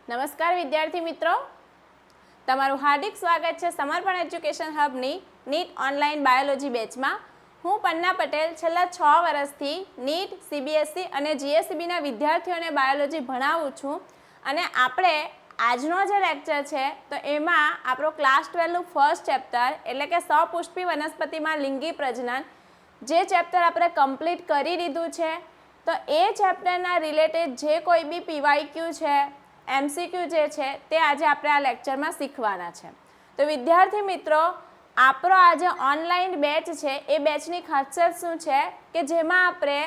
નમસ્કાર વિદ્યાર્થી મિત્રો, તમારું હાર્દિક સ્વાગત છે સમર્પણ એજ્યુકેશન હબની નીટ ઓનલાઈન બાયોલોજી બેચમાં। હું પન્ના પટેલ છેલ્લા 6 વર્ષથી નીટ, સીબીએસઈ અને જીએસઈબીના વિદ્યાર્થીઓને બાયોલોજી ભણાવું છું અને આપણે આજનો જે લેક્ચર છે તો એમાં આપણો ક્લાસ 12નું ફર્સ્ટ ચેપ્ટર એટલે કે સપુષ્પી વનસ્પતિમાં લિંગી પ્રજનન જે ચેપ્ટર આપણે કમ્પ્લીટ કરી દીધું છે। તો એ ચેપ્ટરના રિલેટેડ જે કોઈ બી પીવાયક્યુ છે, એમસીક્યુ જે છે તે આજે આપણે આ લેક્ચરમાં શીખવાના છે। તો વિદ્યાર્થી મિત્રો, આપણો આજે ઓનલાઈન બેચ છે એ બેચની ખાસિયત શું છે કે જેમાં આપણે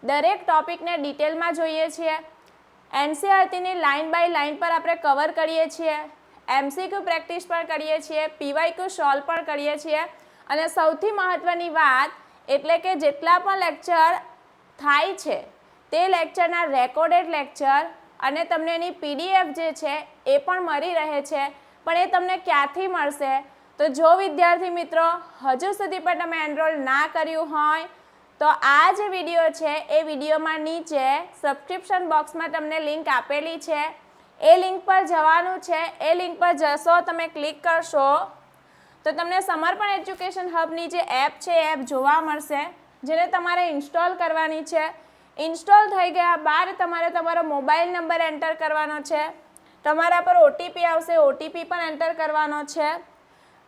દરેક ટોપિકને ડિટેલમાં જોઈએ છીએ, એનસીઈઆરટીની લાઇન બાય લાઇન પર આપણે કવર કરીએ છીએ, એમસીક્યુ પ્રેક્ટિસ પણ કરીએ છીએ, પીવાયક્યુ સોલ્વ પણ કરીએ છીએ અને સૌથી મહત્ત્વની વાત એટલે કે જેટલા પણ લેક્ચર થાય છે તે લેક્ચરના રેકોર્ડેડ લેક્ચર અને તમને એની પીડીએફ જે છે એ પણ મળી રહે છે। પણ એ તમને ક્યાંથી મળશે? તો જો વિદ્યાર્થી મિત્રો હજુ સુધી પણ તમે એનરોલ ના કર્યું હોય તો આ જે વિડીયો છે એ વિડીયોમાં નીચે સબસ્ક્રિપ્શન બોક્સમાં તમને લિંક આપેલી છે, એ લિંક પર જવાનું છે। એ લિંક પર જશો, તમે ક્લિક કરશો તો તમને સમર્પણ એજ્યુકેશન હબની જે એપ છે એ એપ જોવા મળશે, જેને તમારે ઇન્સ્ટોલ કરવાની છે। ઇન્સ્ટોલ થઈ ગયા બાદ તમારે તમારો મોબાઈલ નંબર એન્ટર કરવાનો છે, તમારા પર ઓટીપી આવશે, ઓટીપી પણ એન્ટર કરવાનો છે,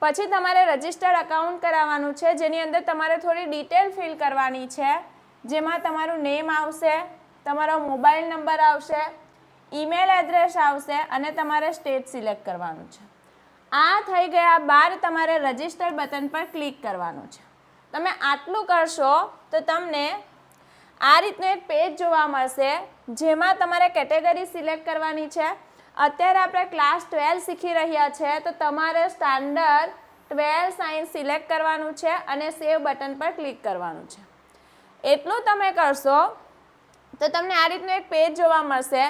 પછી તમારે રજિસ્ટર્ડ અકાઉન્ટ કરાવવાનું છે જેની અંદર તમારે થોડી ડિટેલ ફિલ કરવાની છે, જેમાં તમારું નેમ આવશે, તમારો મોબાઈલ નંબર આવશે, ઈમેલ એડ્રેસ આવશે અને તમારે સ્ટેટ સિલેક્ટ કરવાનું છે। આ થઈ ગયા બાદ તમારે રજિસ્ટર બટન પર ક્લિક કરવાનું છે। તમે આટલું કરશો તો તમને આ રીતનું એક પેજ જોવા મળશે જેમાં તમારે કેટેગરી સિલેક્ટ કરવાની છે। અત્યારે આપણે ક્લાસ 12 શીખી રહ્યા છે તો તમારે સ્ટાન્ડર્ડ 12 સાયન્સ સિલેક્ટ કરવાનું છે અને સેવ બટન પર ક્લિક કરવાનું છે। એટલું તમે કરશો તો તમને આ રીતનું એક પેજ જોવા મળશે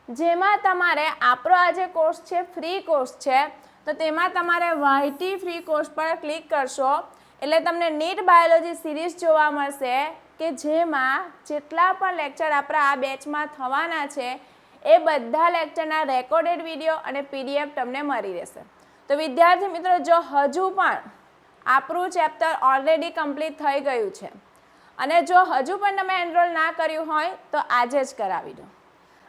જેમાં તમારે આપણો આ જે કોર્સ છે ફ્રી કોર્સ છે તો તેમાં તમારે વાયટી ફ્રી કોર્સ પર ક્લિક કરશો એટલે તમને નીટ બાયોલોજી સિરીઝ જોવા મળશે કે જેમાં જેટલા પણ લેક્ચર આપણા આ બેચમાં થવાના છે એ બધા લેક્ચરના રેકોર્ડેડ વિડીયો અને પીડીએફ તમને મળી રહેશે। તો વિદ્યાર્થી મિત્રો, જો હજુ પણ આપણું ચેપ્ટર ઓલરેડી કમ્પ્લીટ થઈ ગયું છે અને જો હજુ પણ તમે એનરોલ ના કર્યું હોય તો આજે જ કરાવી દો।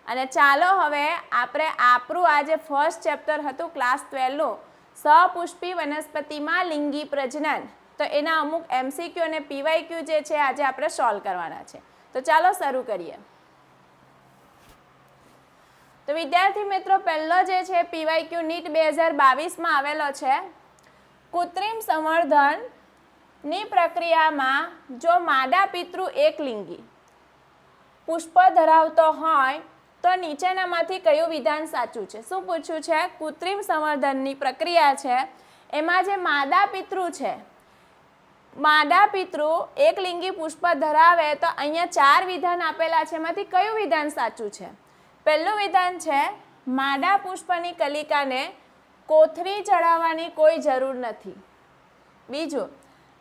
અને ચાલો હવે આપણે આપણું આ જે ફર્સ્ટ ચેપ્ટર હતું ક્લાસ 12નું સપુષ્પી વનસ્પતિમાં લિંગી પ્રજનન, તો એના અમુક એમસીક્યુ અને પીવાયક્યુ જે છે આજે આપણે સોલ્વ કરવાના છે। તો ચાલો શરૂ કરીએ। તો વિદ્યાર્થી મિત્રો, પહેલો જે છે પીવાયક્યુ નીટ 2022માં આવેલો છે, કૃત્રિમ સંવર્ધનની પ્રક્રિયામાં જો માદા પિતૃ એકલિંગી પુષ્પ ધરાવતો હોય તો નીચેનામાંથી કયું વિધાન સાચું છે? શું પૂછ્યું છે? કૃત્રિમ સંવર્ધનની પ્રક્રિયા છે એમાં જે માદા પિતૃ છે, માદા પિતૃ એકલિંગી પુષ્પ ધરાવે તો અહીંયા 4 વિધાન આપેલા છે, એમાંથી કયું વિધાન સાચું છે? પહેલું વિધાન છે માદા પુષ્પની કલિકાને કોથળી ચડાવવાની કોઈ જરૂર નથી। બીજું,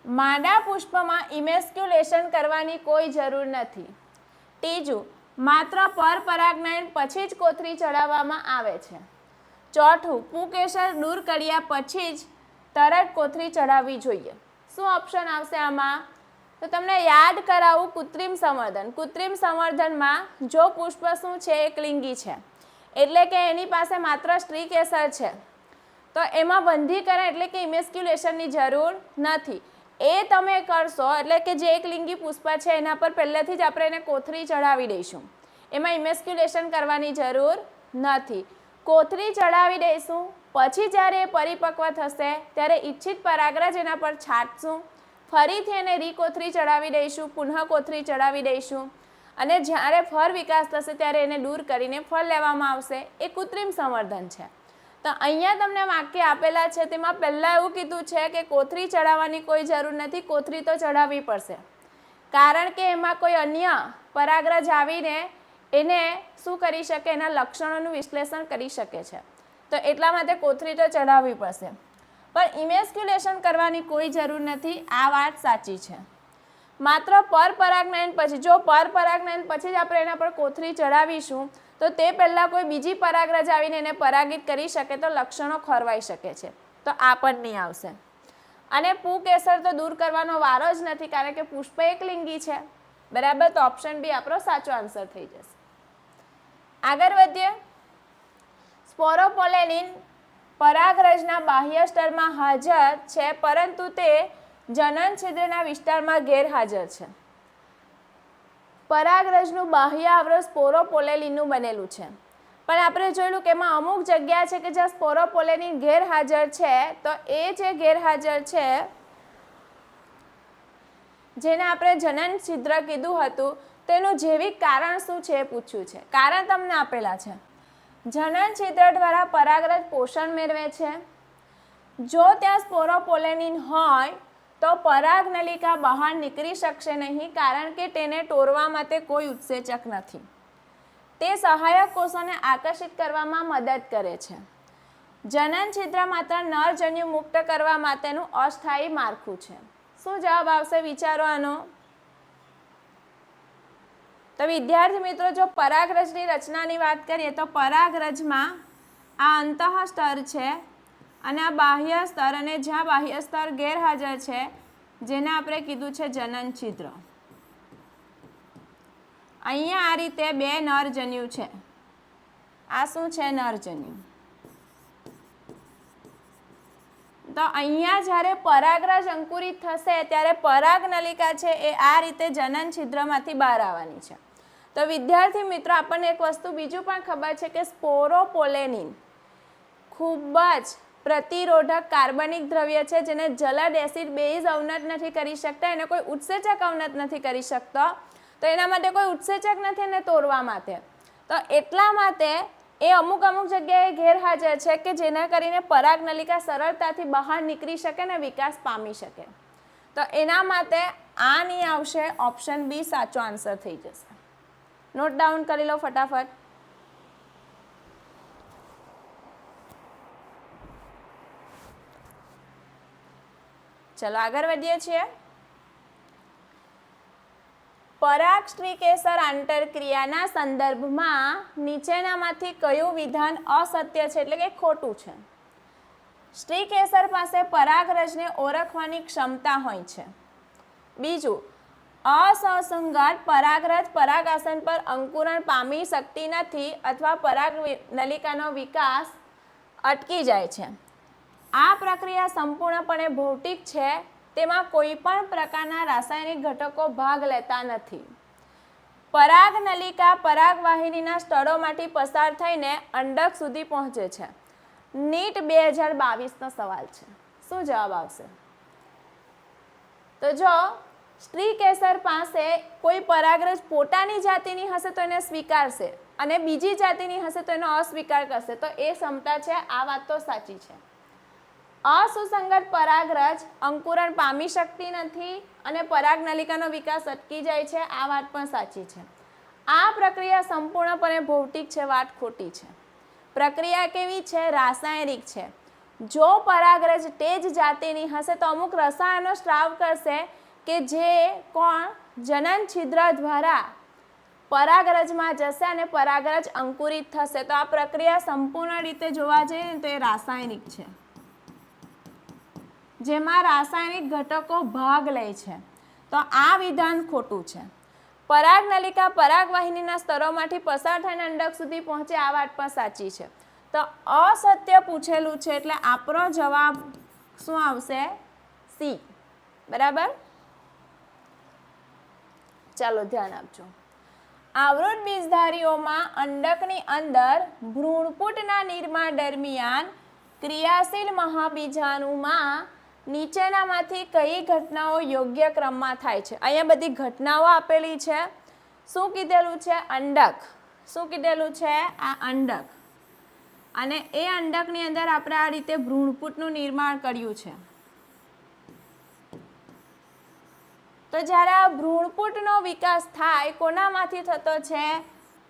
માદા પુષ્પમાં ઇમેસ્ક્યુલેશન કરવાની કોઈ જરૂર નથી। ત્રીજું, માત્ર પરપરાગનયન પછી જ કોથળી ચડાવવામાં આવે છે। ચોથું, કુકેસર દૂર કર્યા પછી જ તરત કોથળી ચડાવવી જોઈએ। શું ઓપ્શન આવશે આમાં? તો તમને યાદ કરાવું, કૃત્રિમ સંવર્ધન, કૃત્રિમ સંવર્ધનમાં જો પુષ્પ શું છે એકલિંગી છે એટલે કે એની પાસે માત્ર સ્ત્રી કેસર છે તો એમાં બંધીકરણ એટલે કે ઇમેસ્ક્યુલેશનની જરૂર નથી। એ તમે કરશો એટલે કે જે એકલિંગી પુષ્પ છે એના પર પહેલેથી જ આપણે એને કોથળી ચડાવી દઈશું, એમાં ઇમેસ્ક્યુલેશન કરવાની જરૂર નથી। કોથળી ચડાવી દઈશું, પછી જ્યારે એ પરિપક્વ થશે ત્યારે ઈચ્છિત પરાગરજ એના પર છાંટશું, ફરીથી એને રીકોથળી ચડાવી દઈશું, પુનઃ કોથળી ચડાવી દઈશું અને જ્યારે ફળ વિકાસ થશે ત્યારે એને દૂર કરીને ફળ લેવામાં આવશે। એ કૃત્રિમ સંવર્ધન છે। તો અહીંયા તમને વાક્ય આપેલા છે તેમાં પહેલાં એવું કીધું છે કે કોથળી ચડાવવાની કોઈ જરૂર નથી, કોથળી તો ચડાવવી પડશે કારણ કે એમાં કોઈ અન્ય પરાગરજ આવીને એને શું કરી શકે, એના લક્ષણોનું વિશ્લેષણ કરી શકે છે, તો એટલા માટે કોથળી તો ચડાવવી પડશે, પણ ઇમેસ્ક્યુલેશન કરવાની કોઈ જરૂર નથી। આ વાત સાચી છે। માત્ર પરપરાગનયન પછી, જો પરપરાગનયન પછી જ આપણે એના પર કોથળી ચડાવીશું તો તે પહેલાં કોઈ બીજી પરાગરજ આવીને એને પરાગિત કરી શકે તો લક્ષણો ખોરવાઈ શકે છે, તો આ પણ નહીં આવશે. અને પુંકેસર તો દૂર કરવાનો વારો જ નથી, કારણ કે પુષ્પ એકલિંગી છે, બરાબર. તો ઓપ્શન બી આપણો સાચો આન્સર થઈ જશે. આગળ વધીએ. સ્પોરોપોલેનિન પરાગરજના બાહ્ય સ્તરમાં હાજર છે, પરંતુ તે જનન છિદ્રના વિસ્તારમાં ગેરહાજર છે. પરાગરજનું બાહ્ય આવરણ સ્પોરોપોલેનિનનું બનેલું છે, પણ આપણે જોયેલું કે એમાં અમુક જગ્યા છે કે જ્યાં સ્પોરોપોલેનિન ગેરહાજર છે. તો એ જે ગેરહાજર છે, જેને આપણે જનન છિદ્ર કીધું હતું, તેનું જૈવિક કારણ શું છે એ પૂછ્યું છે. કારણ તમને આપેલા છે. જનન છિદ્ર દ્વારા પરાગરજ પોષણ મેળવે છે. જો ત્યાં સ્પોરોપોલેનિન હોય તો પરાગનલિકા બહાર નીકળી શકશે નહીં, કારણ કે તેને તોડવા માટે કોઈ ઉત્સેચક નથી. તે સહાયક કોષોને આકર્ષિત કરવામાં મદદ કરે છે. જનન છિદ્ર માત્ર નરજન્યુ મુક્ત કરવા માટેનું અસ્થાયી માળખું છે. શું જવાબ આવશે વિચારો આનો? તો વિદ્યાર્થી મિત્રો, જો પરાગરજની રચનાની વાત કરીએ તો પરાગરજમાં આ અંતઃ સ્તર છે અને આ બાહ્ય સ્તર, અને જ્યાં બાહ્ય સ્તર ગેરહાજર છે જેને આપણે કીધું છે જનન છિદ્ર. અહીંયા આ રીતે બે નરજન્યુ છે. આ શું છે? નરજન્યુ. તો અહીંયા જ્યારે પરાગરજ અંકુરિત થશે ત્યારે પરાગનલિકા છે એ આ રીતે જનન છિદ્રમાંથી બહાર આવવાની છે. તો વિદ્યાર્થી મિત્રો, આપણને એક વસ્તુ બીજું પણ ખબર છે કે સ્પોરોપોલેનિન ખૂબ જ પ્રતિરોધક કાર્બનિક દ્રવ્ય છે, જેને જલદ એસિડ બેઝ અવનત નથી કરી શકતા, એને કોઈ ઉત્સેચક અવનત નથી કરી શકતો. તો એના માટે કોઈ ઉત્સેચક નથી એને તોડવા માટે. તો એટલા માટે એ અમુક જગ્યાએ ગેરહાજર છે કે જેના કરીને પરાગનલિકા સરળતાથી બહાર નીકળી શકે ને વિકાસ પામી શકે. તો એના માટે આ નહીં આવશે, ઓપ્શન બી સાચો આન્સર થઈ જશે. નોટ ડાઉન કરી લો ફટાફટ. ચલો આગળ વધીએ છીએ. પરાગ સ્ત્રીકેસર આંતરક્રિયાના સંદર્ભમાં નીચેનામાંથી કયું વિધાન અસત્ય છે, એટલે કે ખોટું છે? સ્ત્રીકેસર પાસે પરાગરજને ઓળખવાની ક્ષમતા હોય છે. બીજું, અસંગત પરાગરજ પરાગાસન પર અંકુરણ પામી શકતી નથી અથવા પરાગનલિકાનો વિકાસ અટકી જાય છે. આ પ્રક્રિયા સંપૂર્ણપણે ભૌતિક છે, તેમાં કોઈ પણ પ્રકારના રાસાયણિક ઘટકો ભાગ લેતા નથી. પરાગનલિકા પરાગવાહિનીના સ્થળોમાંથી પસાર થઈને અંડક સુધી પહોંચે છે. નીટ 2022નો સવાલ છે. શું જવાબ આવશે? તો જો સ્ત્રીકેસર પાસે કોઈ પરાગરજ પોતાની જાતિની હશે તો એને સ્વીકારશે, અને બીજી જાતિની હશે તો એનો અસ્વીકાર કરશે. તો એ ક્ષમતા છે, આ વાત તો સાચી છે. અસુસંગત પરાગરજ અંકુરણ પામી શકતી નથી અને પરાગનલિકાનો વિકાસ અટકી જાય છે, આ વાત પણ સાચી છે. આ પ્રક્રિયા સંપૂર્ણપણે ભૌતિક છે, વાત ખોટી છે. પ્રક્રિયા કેવી છે? રાસાયણિક છે. જો પરાગરજ તે જ જાતિની હશે તો અમુક રસાયણો સ્ત્રાવ કરશે કે જે જનન છિદ્ર દ્વારા પરાગરજમાં જશે અને પરાગરજ અંકુરિત થશે. તો આ પ્રક્રિયા સંપૂર્ણ રીતે જોવા જઈએ તો એ રાસાયણિક છે, જેમાં રાસાયણિક ઘટકો ભાગ લે છે. તો આ વિધાન ખોટું છે. પરાગનલિકા પરાગવાહિનીના સ્તરોમાંથી પસાર થઈને અંડક સુધી પહોંચે, આ વાત પણ સાચી છે. તો અસત્ય પૂછેલું છે એટલે આપણો જવાબ શું આવશે? સી. બરાબર. ચાલો ધ્યાન આપજો. આવૃત બીજધારીઓમાં અંડકની અંદર ભ્રૂણપુટના નિર્માણ દરમિયાન ક્રિયાશીલ મહાબીજાણુમાં નીચેનામાંથી કઈ ઘટનાઓ યોગ્ય ક્રમમાં થાય છે? અહીંયા બધી ઘટનાઓ આપેલી છે. શું કીધેલું છે? અંડક. શું કીધેલું છે? આ અંડક. અને એ અંડકની અંદર આપણે આ રીતે ભ્રૂણપુટનું નિર્માણ કર્યું છે. તો જ્યારે આ ભ્રૂણપુટનો વિકાસ થાય, કોનામાંથી થતો છે?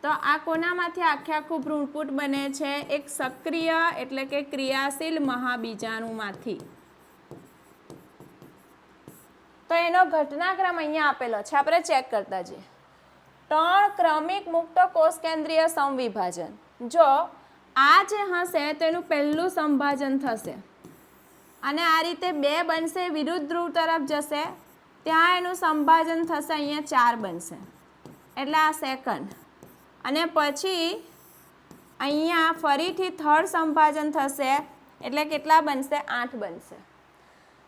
તો આ કોનામાંથી આખું ભ્રૂણપુટ બને છે? એક સક્રિય એટલે કે ક્રિયાશીલ મહાબીજાણુમાંથી. તો એનો ઘટનાક્રમ અહીંયા આપેલો છે, આપણે ચેક કરતા જઈએ. 3 ક્રમિક મુક્ત કોષ કેન્દ્રીય સમવિભાજન. જો આ જે હશે તો એનું પહેલું સંભાજન થશે અને આ રીતે 2 બનશે, વિરુદ્ધ ધ્રુવ તરફ જશે, ત્યાં એનું સંભાજન થશે, અહીંયા 4 બનશે એટલે આ સેકન્ડ, અને પછી અહીંયા ફરીથી થર્ડ સંભાજન થશે એટલે કેટલા બનશે? 8 બનશે.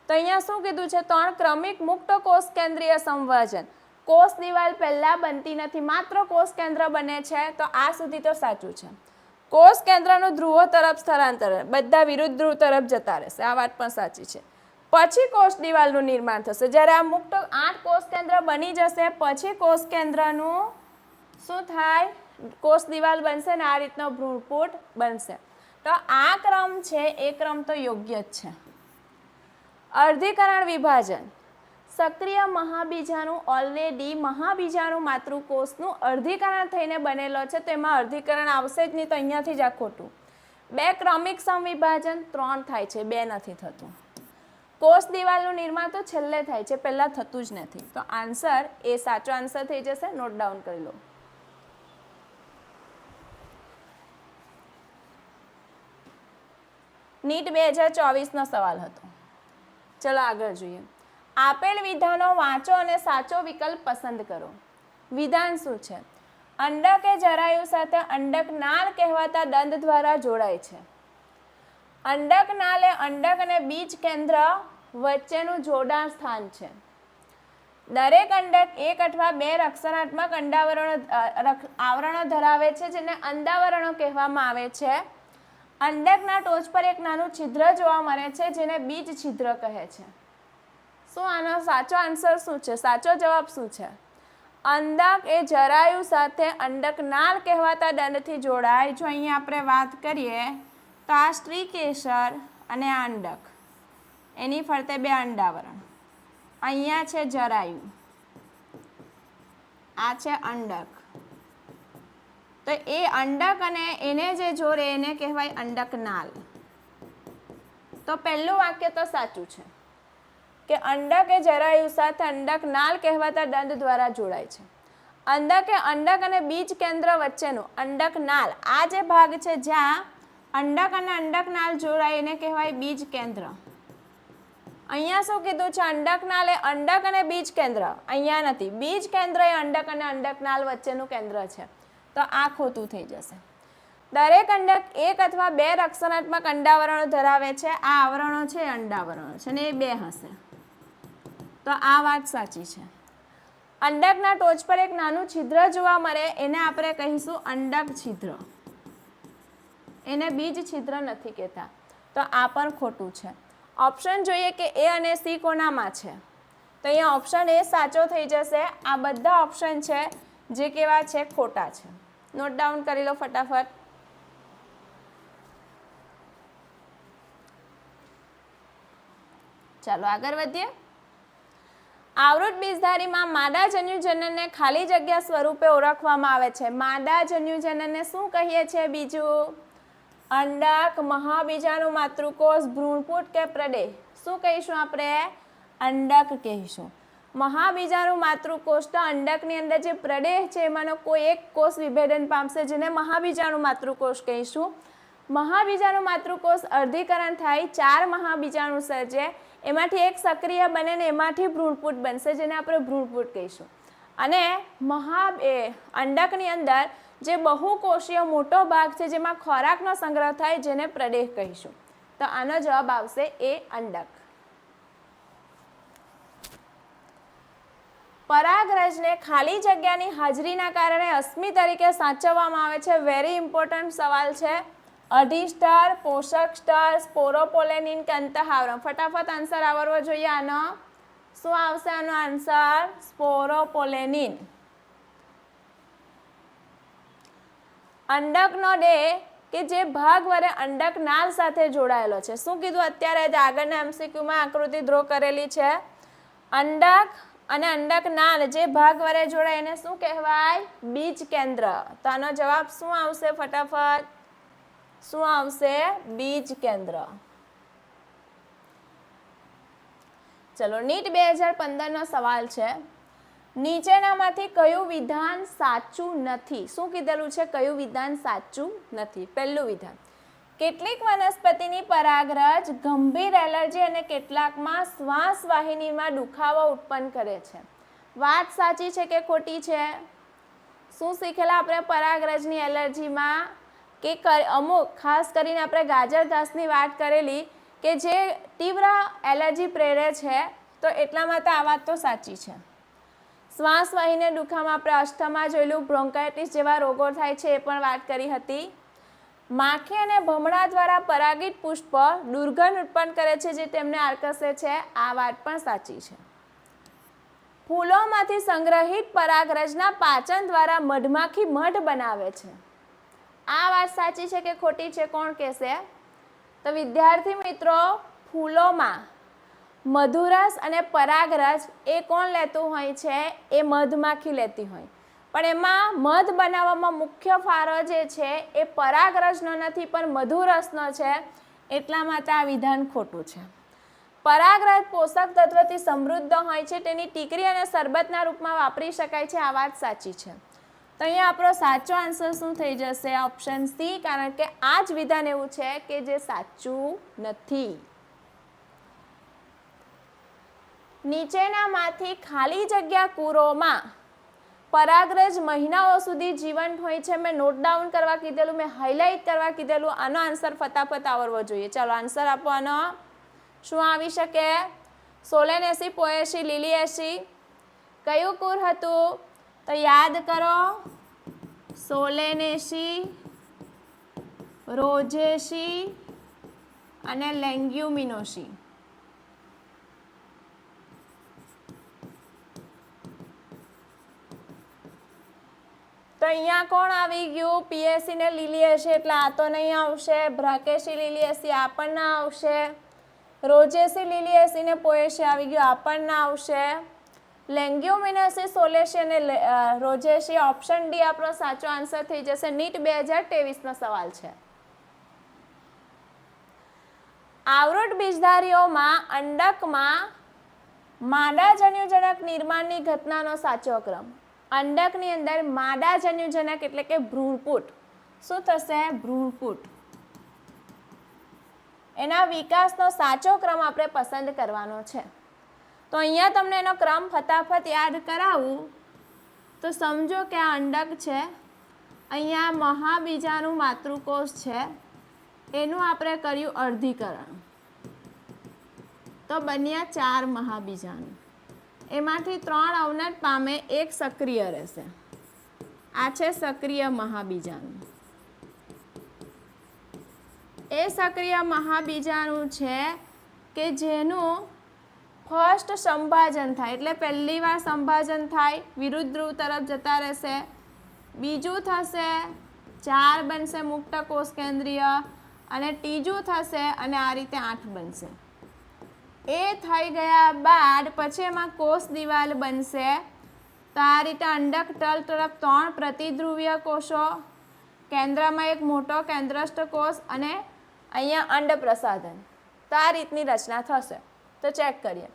તો અહીંયા શું કીધું છે? 3 ક્રમિક મુક્ત કોષ કેન્દ્રીય સંભાજન. કોષ દિવાલ પહેલા બનતી નથી, માત્ર કોષ કેન્દ્ર બને છે. તો આ સુધી તો સાચું છે. કોષ કેન્દ્રનું ધ્રુવો તરફ સ્થળાંતર, બધા વિરુદ્ધ ધ્રુવ તરફ જતા રહેશે, આ વાત પણ સાચી છે. પછી કોષ દિવાલનું નિર્માણ થશે. જ્યારે આ મુક્ત 8 કોષ કેન્દ્ર બની જશે પછી કોષ કેન્દ્રનું શું થાય? કોષ દિવાલ બનશે ને આ રીતનો ભ્રૂણપૂટ બનશે. તો આ ક્રમ છે એ ક્રમ તો યોગ્ય જ છે. અર્ધીકરણ વિભાજન. સક્રિય મહાબીજાણુ ઓલરેડી મહાબીજાણુ માતૃકોષનું અર્ધીકરણ થઈને બનેલો છે, તો એમાં અર્ધીકરણ આવશે જ નહીં, તો અહીંયાથી જ આ ખોટું. 2 ક્રમિક સમવિભાજન, 3 થાય છે, 2 નથી થતું. કોષ દિવાલનું નિર્માણ તો છેલ્લે થાય છે, પહેલાં થતું જ નથી. તો આન્સર એ સાચો આન્સર થઈ જશે. નોટ ડાઉન કરી લો. નીટ 2024નો સવાલ હતો. ચલો આગળ જોઈએ. આપેલ વિધાનો વાંચો અને સાચો વિકલ્પ પસંદ કરો. વિધાન શું છે? અંડક એ જરાયુ સાથે અંડક નાળ કહેવાતા દંડ દ્વારા જોડાય છે. અંડક નાળ એ અંડક અને બીજ કેન્દ્ર વચ્ચેનું જોડાણ સ્થાન છે. દરેક અંડક 1 અથવા 2 રક્ષણાત્મક આવરણો ધરાવે છે, જેને અંડાવરણો કહેવામાં આવે છે. અંડકના ટોચ પર એક નાનું છિદ્ર જોવા મળે છે, જેને બીજ છિદ્ર કહે છે. શું આનો સાચો આન્સર શું છે? સાચો જવાબ શું છે? અંડક એ જરાયુ સાથે અંડક નાળ કહેવાતા દંડથી જોડાય. જો અહીંયા આપણે વાત કરીએ તો આ સ્ત્રીકેસર અને આ અંડક, એની ફરતે 2 અંડાવરણ, અહીંયા છે જરાયુ, આ છે અંડક. તો એ અંડક અને એને જે જોડે એને કહેવાય અંડક નાળ. તો પહેલું વાક્ય તો સાચું છે કે અંડક એ જરાયુ સાથે અંડક નાળ કહેવાતા દંડ દ્વારા જોડાય છે. અંડક એ અંડક અને બીજ કેન્દ્ર વચ્ચેનું અંડક નાળ, આ જે ભાગ છે જ્યાં અંડક અને અંડક નાળ જોડાય એને કહેવાય બીજ કેન્દ્ર. અહીંયા શું કીધું છે? અંડક નાળ એ અંડક અને બીજ કેન્દ્ર, અહીંયા નથી. બીજ કેન્દ્ર એ અંડક અને અંડક નાળ વચ્ચેનું કેન્દ્ર છે. તો આ ખોટું થઈ જશે. દરેક અંડક 1 અથવા 2 રક્ષણાત્મક અંડાવરણો ધરાવે છે. આ આવરણો છે અંડાવરણો છે ને એ 2 હશે. તો આ વાત સાચી છે. અંડકના ટોચ પર એક નાનું છિદ્ર જોવા મળે, એને આપણે કહીશું અંડક છિદ્ર, એને બીજ છિદ્ર નથી કહેતા. તો આ પણ ખોટું છે. ઓપ્શન જોઈએ કે એ અને સી કોનામાં છે. તો અહીંયા ઓપ્શન એ સાચો થઈ જશે. આ બધા ઓપ્શન છે જે કેવા છે? ખોટા છે. નોટ ડાઉન કરી લો ફટાફટ. ચાલો આગળ વધીએ. આવૃત બીજધારીમાં માદા જન્યુજનનને ખાલી જગ્યા સ્વરૂપે ઓળખવામાં આવે છે. માદા જન્યુજનનને શું કહીએ છીએ? બીજું અંડક, મહાબીજાણુ માતૃકોષ, ભ્રૂણપૂટ કે પ્રદેહ. શું કહીશું આપણે? અંડક કહીશું. મહાબીજાણુ માતૃકોષ તો અંડકની અંદર જે પ્રદેહ છે એમાંનો કોઈ એક કોષ વિભેદન પામશે, જેને મહાબીજાણુ માતૃકોષ કહીશું. મહાબીજાણુ માતૃકોષ અર્ધીકરણ થાય, 4 મહાબીજાણુ સર્જે, એમાંથી એક સક્રિય બને ને એમાંથી ભ્રૂણપૂટ બનશે, જેને આપણે ભ્રૂણપૂટ કહીશું. અને અંડકની અંદર જે બહુકોષીય મોટો ભાગ છે જેમાં ખોરાકનો સંગ્રહ થાય, જેને પ્રદેહ કહીશું. તો આનો જવાબ આવશે એ અંડક. પરાગરજને ખાલી જગ્યાની હાજરીના કારણે અશ્મિ તરીકે સાચવવામાં આવે છે. વેરી ઇમ્પોર્ટન્ટ સવાલ છે. અધિસ્ટર, પોષક સ્તર, સ્પોરોપોલેનિન કે અંતઃઆવરણ. ફટાફટ આન્સર આવડવો જોઈએ આનો. શું આવશે આનો આન્સર? સ્પોરોપોલેનિન. અંડકનો દેહ કે જે ભાગ વડે અંડક નાળ સાથે જોડાયેલો છે. શું કીધું અત્યારે જ આગળના MCQમાં આકૃતિ ડ્રો કરેલી છે. અંડક અને અંડક નાળ જે ભાગ વડે જોડાય એને શું કહેવાય? બીજ કેન્દ્ર. તો આનો જવાબ શું આવશે? ફટાફટ શું આવશે? બીજ કેન્દ્ર. ચલો નીટ 2015નો સવાલ છે. નીચેનામાંથી કયું વિધાન સાચું નથી? શું કીધેલું છે? કયું વિધાન સાચું નથી? પહેલું વિધાન, કેટલીક વનસ્પતિની પરાગરજ ગંભીર એલર્જી અને કેટલાકમાં શ્વાસ વાહિનીમાં દુખાવો ઉત્પન્ન કરે છે. વાત સાચી છે કે ખોટી છે? શું શીખેલા આપણે પરાગરજની એલર્જીમાં કે અમુક ખાસ કરીને આપણે ગાજર ઘાસની વાત કરેલી કે જે તીવ્ર એલર્જી પ્રેરે છે, તો એટલા માટે આ વાત તો સાચી છે. શ્વાસ વાહિની દુખાવામાં આપણે અસ્થમા જોયેલું, બ્રોન્કાઇટિસ જેવા રોગો થાય છે એ પણ વાત કરી હતી. માખી અને ભમરા દ્વારા પરાગિત પુષ્પ દુર્ગંધ ઉત્પન્ન કરે છે જે તેમને આકર્ષે છે, આ વાત પણ સાચી છે. ફૂલોમાંથી સંગ્રહિત પરાગરજના પાચન દ્વારા મધમાખી મધ બનાવે છે, આ વાત સાચી છે કે ખોટી છે? કોણ કહેશે? તો વિદ્યાર્થી મિત્રો, ફૂલોમાં મધુરસ અને પરાગરજ એ કોણ લેતું હોય છે? એ મધમાખી લેતી હોય. પણ એમાં મધ બનાવવામાં મુખ્ય ફાળો જે છે એ પરાગરજનો નથી પણ મધુરસનો છે, એટલા માટે આ વિધાન ખોટું છે. પરાગરજ પોષક તત્વથી સમૃદ્ધ હોય છે, તેની ટીકરી અને શરબતના રૂપમાં વાપરી શકાય છે, આ વાત સાચી છે. તો અહીંયા આપણો સાચો આન્સર શું થઈ જશે? ઓપ્શન સી, કારણ કે આ જ વિધાન એવું છે કે જે સાચું નથી. નીચેનામાંથી ખાલી જગ્યા કુરોમાં પરાગરજ મહિનાઓ સુધી જીવંત હોય છે. મેં નોટ ડાઉન કરવા કીધેલું, મેં હાઇલાઇટ કરવા કીધેલું. આનો આન્સર ફટાફટ આવડવો જોઈએ. ચાલો આન્સર આપો. આનો શું આવી શકે? સોલેનેસી, પોએસી, લિલિએસી. કયું કુર હતું? તો યાદ કરો, સોલેનેસી, રોઝેસી અને લેગ્યુમિનોસી. તો અહીંયા કોણ આવી ગયું? પીએસી ને લિલિએસી, એટલે આ તો નહીં આવશે. બ્રાકેસી, લિલિએસી આ પણ ના આવશે. રોઝેસી, લિલિએસી ને પોએસી આવી ગયું, આ પણ ના આવશે. લેગ્યુમિનોસી, સોલેસી અને રોઝેસી, ઓપ્શન ડી આપણો સાચો આન્સર થઈ જશે. નીટ 2023નો સવાલ છે. આવૃત બીજધારીઓમાં અંડકમાં માદા જન્યુજનક નિર્માણની ઘટનાનો સાચો ક્રમ. અંડકની અંદર માદા જન્યુજનક એટલે કે ભ્રૂણપુટ. શું થશે? ભ્રૂણપુટ. એના વિકાસનો સાચો ક્રમ આપણે પસંદ કરવાનો છે. તો અહીંયા તમને એનો ક્રમ ફટાફટ યાદ કરાવું તો સમજો કે આ અંડક છે, અહીંયા મહાબીજાણુ માતૃકોષ છે, એનું આપણે કર્યું અર્ધીકરણ, તો બન્યા 4 મહાબીજાણુ. એમાંથી 3 અવનત પામે, 1 સક્રિય રહેશે. આ છે સક્રિય મહાબીજાણુ. એ સક્રિય મહાબીજાણુ છે કે જેનું ફર્સ્ટ સંભાજન થાય, એટલે પહેલી વાર સંભાજન થાય, વિરુદ્ધ ધ્રુવ તરફ જતા રહેશે. બીજું થશે, 4 બનશે મુક્ત કોષ કેન્દ્રીય, અને ત્રીજું થશે અને આ રીતે 8 બનશે. એ થઈ ગયા બાદ પછી એમાં કોષ દિવાલ બનશે. તો આ રીતે અંડક તલ તરફ 3 પ્રતિધ્રુવીય કોષો, કેન્દ્રમાં એક મોટો કેન્દ્રસ્થ કોષ અને અહીંયા અંડ પ્રસાધન. તો આ રીતની રચના થશે. તો ચેક કરીએ.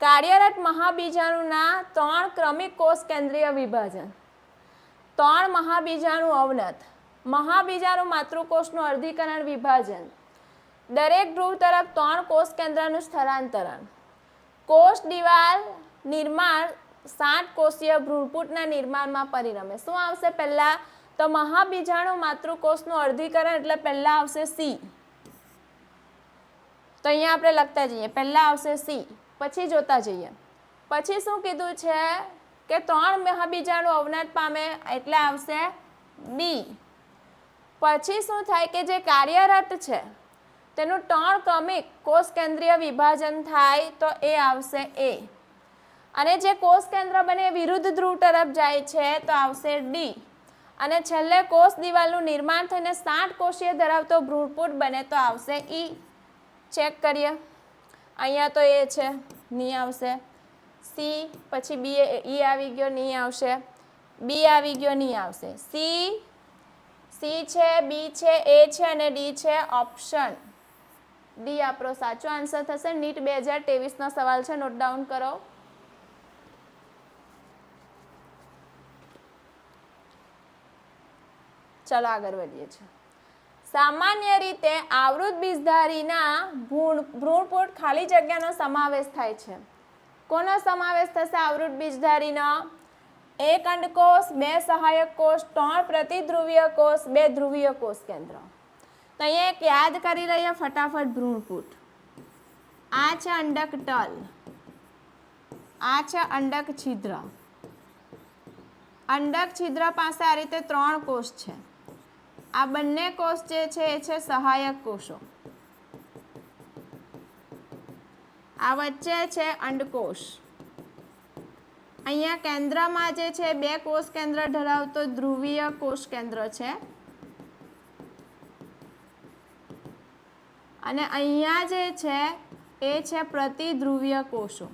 કાર્યરત મહાબીજાણુના 3 ક્રમિક કોષ કેન્દ્રીય વિભાજન, 3 મહાબીજાણુ અવનત, મહાબીજાણુ માતૃકોષનું અર્ધીકરણ વિભાજન, દરેક ધ્રુવ તરફ 3 કોષ કેન્દ્રનું સ્થળાંતરણ, કોષ દિવાલ નિર્માણ 7 કોષીય ભ્રૂણપુટના નિર્માણમાં પરિણમે. શું આવશે પહેલા? તો મહાબીજાણુ માતૃકોષનું અર્ધીકરણ, એટલે પહેલા આવશે સી. તો અહીંયા આપણે લખતા જઈએ, પહેલા આવશે સી, પછી જોતા જઈએ. પછી શું કીધું છે કે 3 મહાબીજાણુ અવનત પામે, એટલે આવશે બી. પછી શું થાય કે જે કાર્યરત છે તેનું 3 ક્રમિક કોષ કેન્દ્રીય વિભાજન થાય, તો એ આવશે એ. અને જે કોષ કેન્દ્ર બને વિરુદ્ધ ધ્રુવ તરફ જાય છે, તો આવશે ડી. અને છેલ્લે કોષ દિવાલનું નિર્માણ થઈને 7 કોષીય ધરાવતો ભ્રૂણપુટ બને, તો આવશે ઈ. ચેક કરીએ. અહીંયા તો એ છે, ની આવશે. સી, પછી બી, ઈ આવી ગયો, ની આવશે. બી આવી ગયો, ની આવશે. સી છે, બી છે, એ છે અને ડી છે. ઓપ્શન ડી આપણો સાચો આન્સર થશે. નીટ 2023નો સવાલ છે, નોટ ડાઉન કરો. ચલો આગળ વધીએ છીએ. સામાન્ય રીતે આવૃત બીજધારીના ભ્રૂણપુટ ખાલી જગ્યાનો સમાવેશ થાય છે. કોનો સમાવેશ થશે આવૃત બીજધારીનો? 1 અંડકોષ, 2 સહાયક કોષ, 3 પ્રતિધ્રુવીય કોષ, 2 ધ્રુવીય કોષ કેન્દ્ર. તો અહીંયા એક યાદ કરી લઈએ ફટાફટ. ભ્રૂણપુટ, આ છે અંડક તલ, આ છે અંડક છિદ્ર. અંડક છિદ્ર પાસે આ રીતે 3 કોષ છે. આ બંને કોષ જે છે એ છે સહાયક કોષો. આ વચ્ચે છે અંડકોષ. અહીંયા કેન્દ્રમાં જે છે 2 કોષ કેન્દ્ર ધરાવતો ધ્રુવીય કોષ કેન્દ્ર છે અને અહીંયા જે છે એ છે પ્રતિધ્રુવીય કોષો.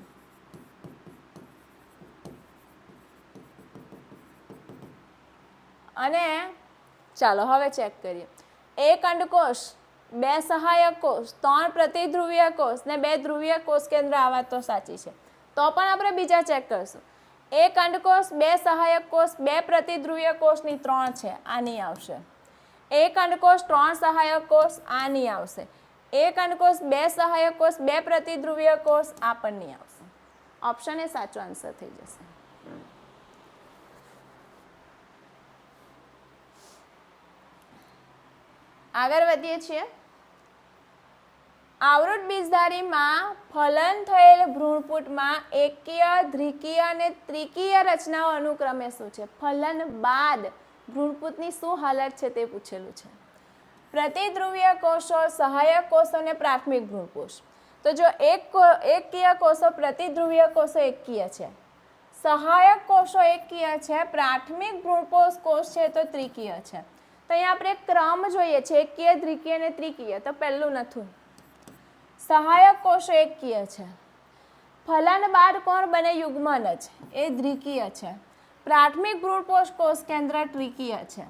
અને ચાલો હવે ચેક કરીએ. 1 અંડકોષ, 2 સહાયક કોષ, 3 પ્રતિધ્રુવીય કોષ ને 2 ધ્રુવીય કોષ કેન્દ્ર. આ વાત તો સાચી છે. તો પણ આપણે બીજા ચેક કરશું. 1 અંડકોષ, 2 સહાયક કોષ, 2 પ્રતિધ્રુવીય કોષની 3 છે, આ નહીં આવશે. 1 અંડકોષ, 3 સહાયક કોષ, આ નહીં આવશે. 1 અંડકોષ, 2 સહાયક કોષ, 2 પ્રતિધ્રુવીય કોષ, આ પણ નહીં આવશે. ઓપ્શન એ સાચો આન્સર થઈ જશે. આગળ વધીએ છીએ. આવૃત બીજધારીમાં ફલન થયેલ ભ્રૂણપુટમાં એકકીય, દ્વિકીય અને ત્રિકીય રચનાઓ અનુક્રમે શું છે? ફલન બાદ ભ્રૂણપુટની શું હાલત છે તે પૂછેલું છે. પ્રતિધ્રુવીય કોષો, સહાયક કોષો અને પ્રાથમિક ભ્રૂણકોષ. તો જો એકકીય કોષો, પ્રતિધ્રુવીય કોષો એકકીય છે, સહાયક કોષો એકકીય છે, પ્રાથમિક ભ્રૂણકોષ કોષ છે તો ત્રિકીય છે. તો અહીંયા આપણે ક્રમ જોઈએ છે, એકકીય, દ્વિકીય અને ત્રિકીય. તો પહેલું નથી. સહાયક કોષો એકકીય છે. ફલન બાદ કોણ બને? યુગ્મન જ, એ દ્વિકીય છે. પ્રાથમિક ભ્રૂણકોષ કોષ કેન્દ્ર ત્રિકીય છે.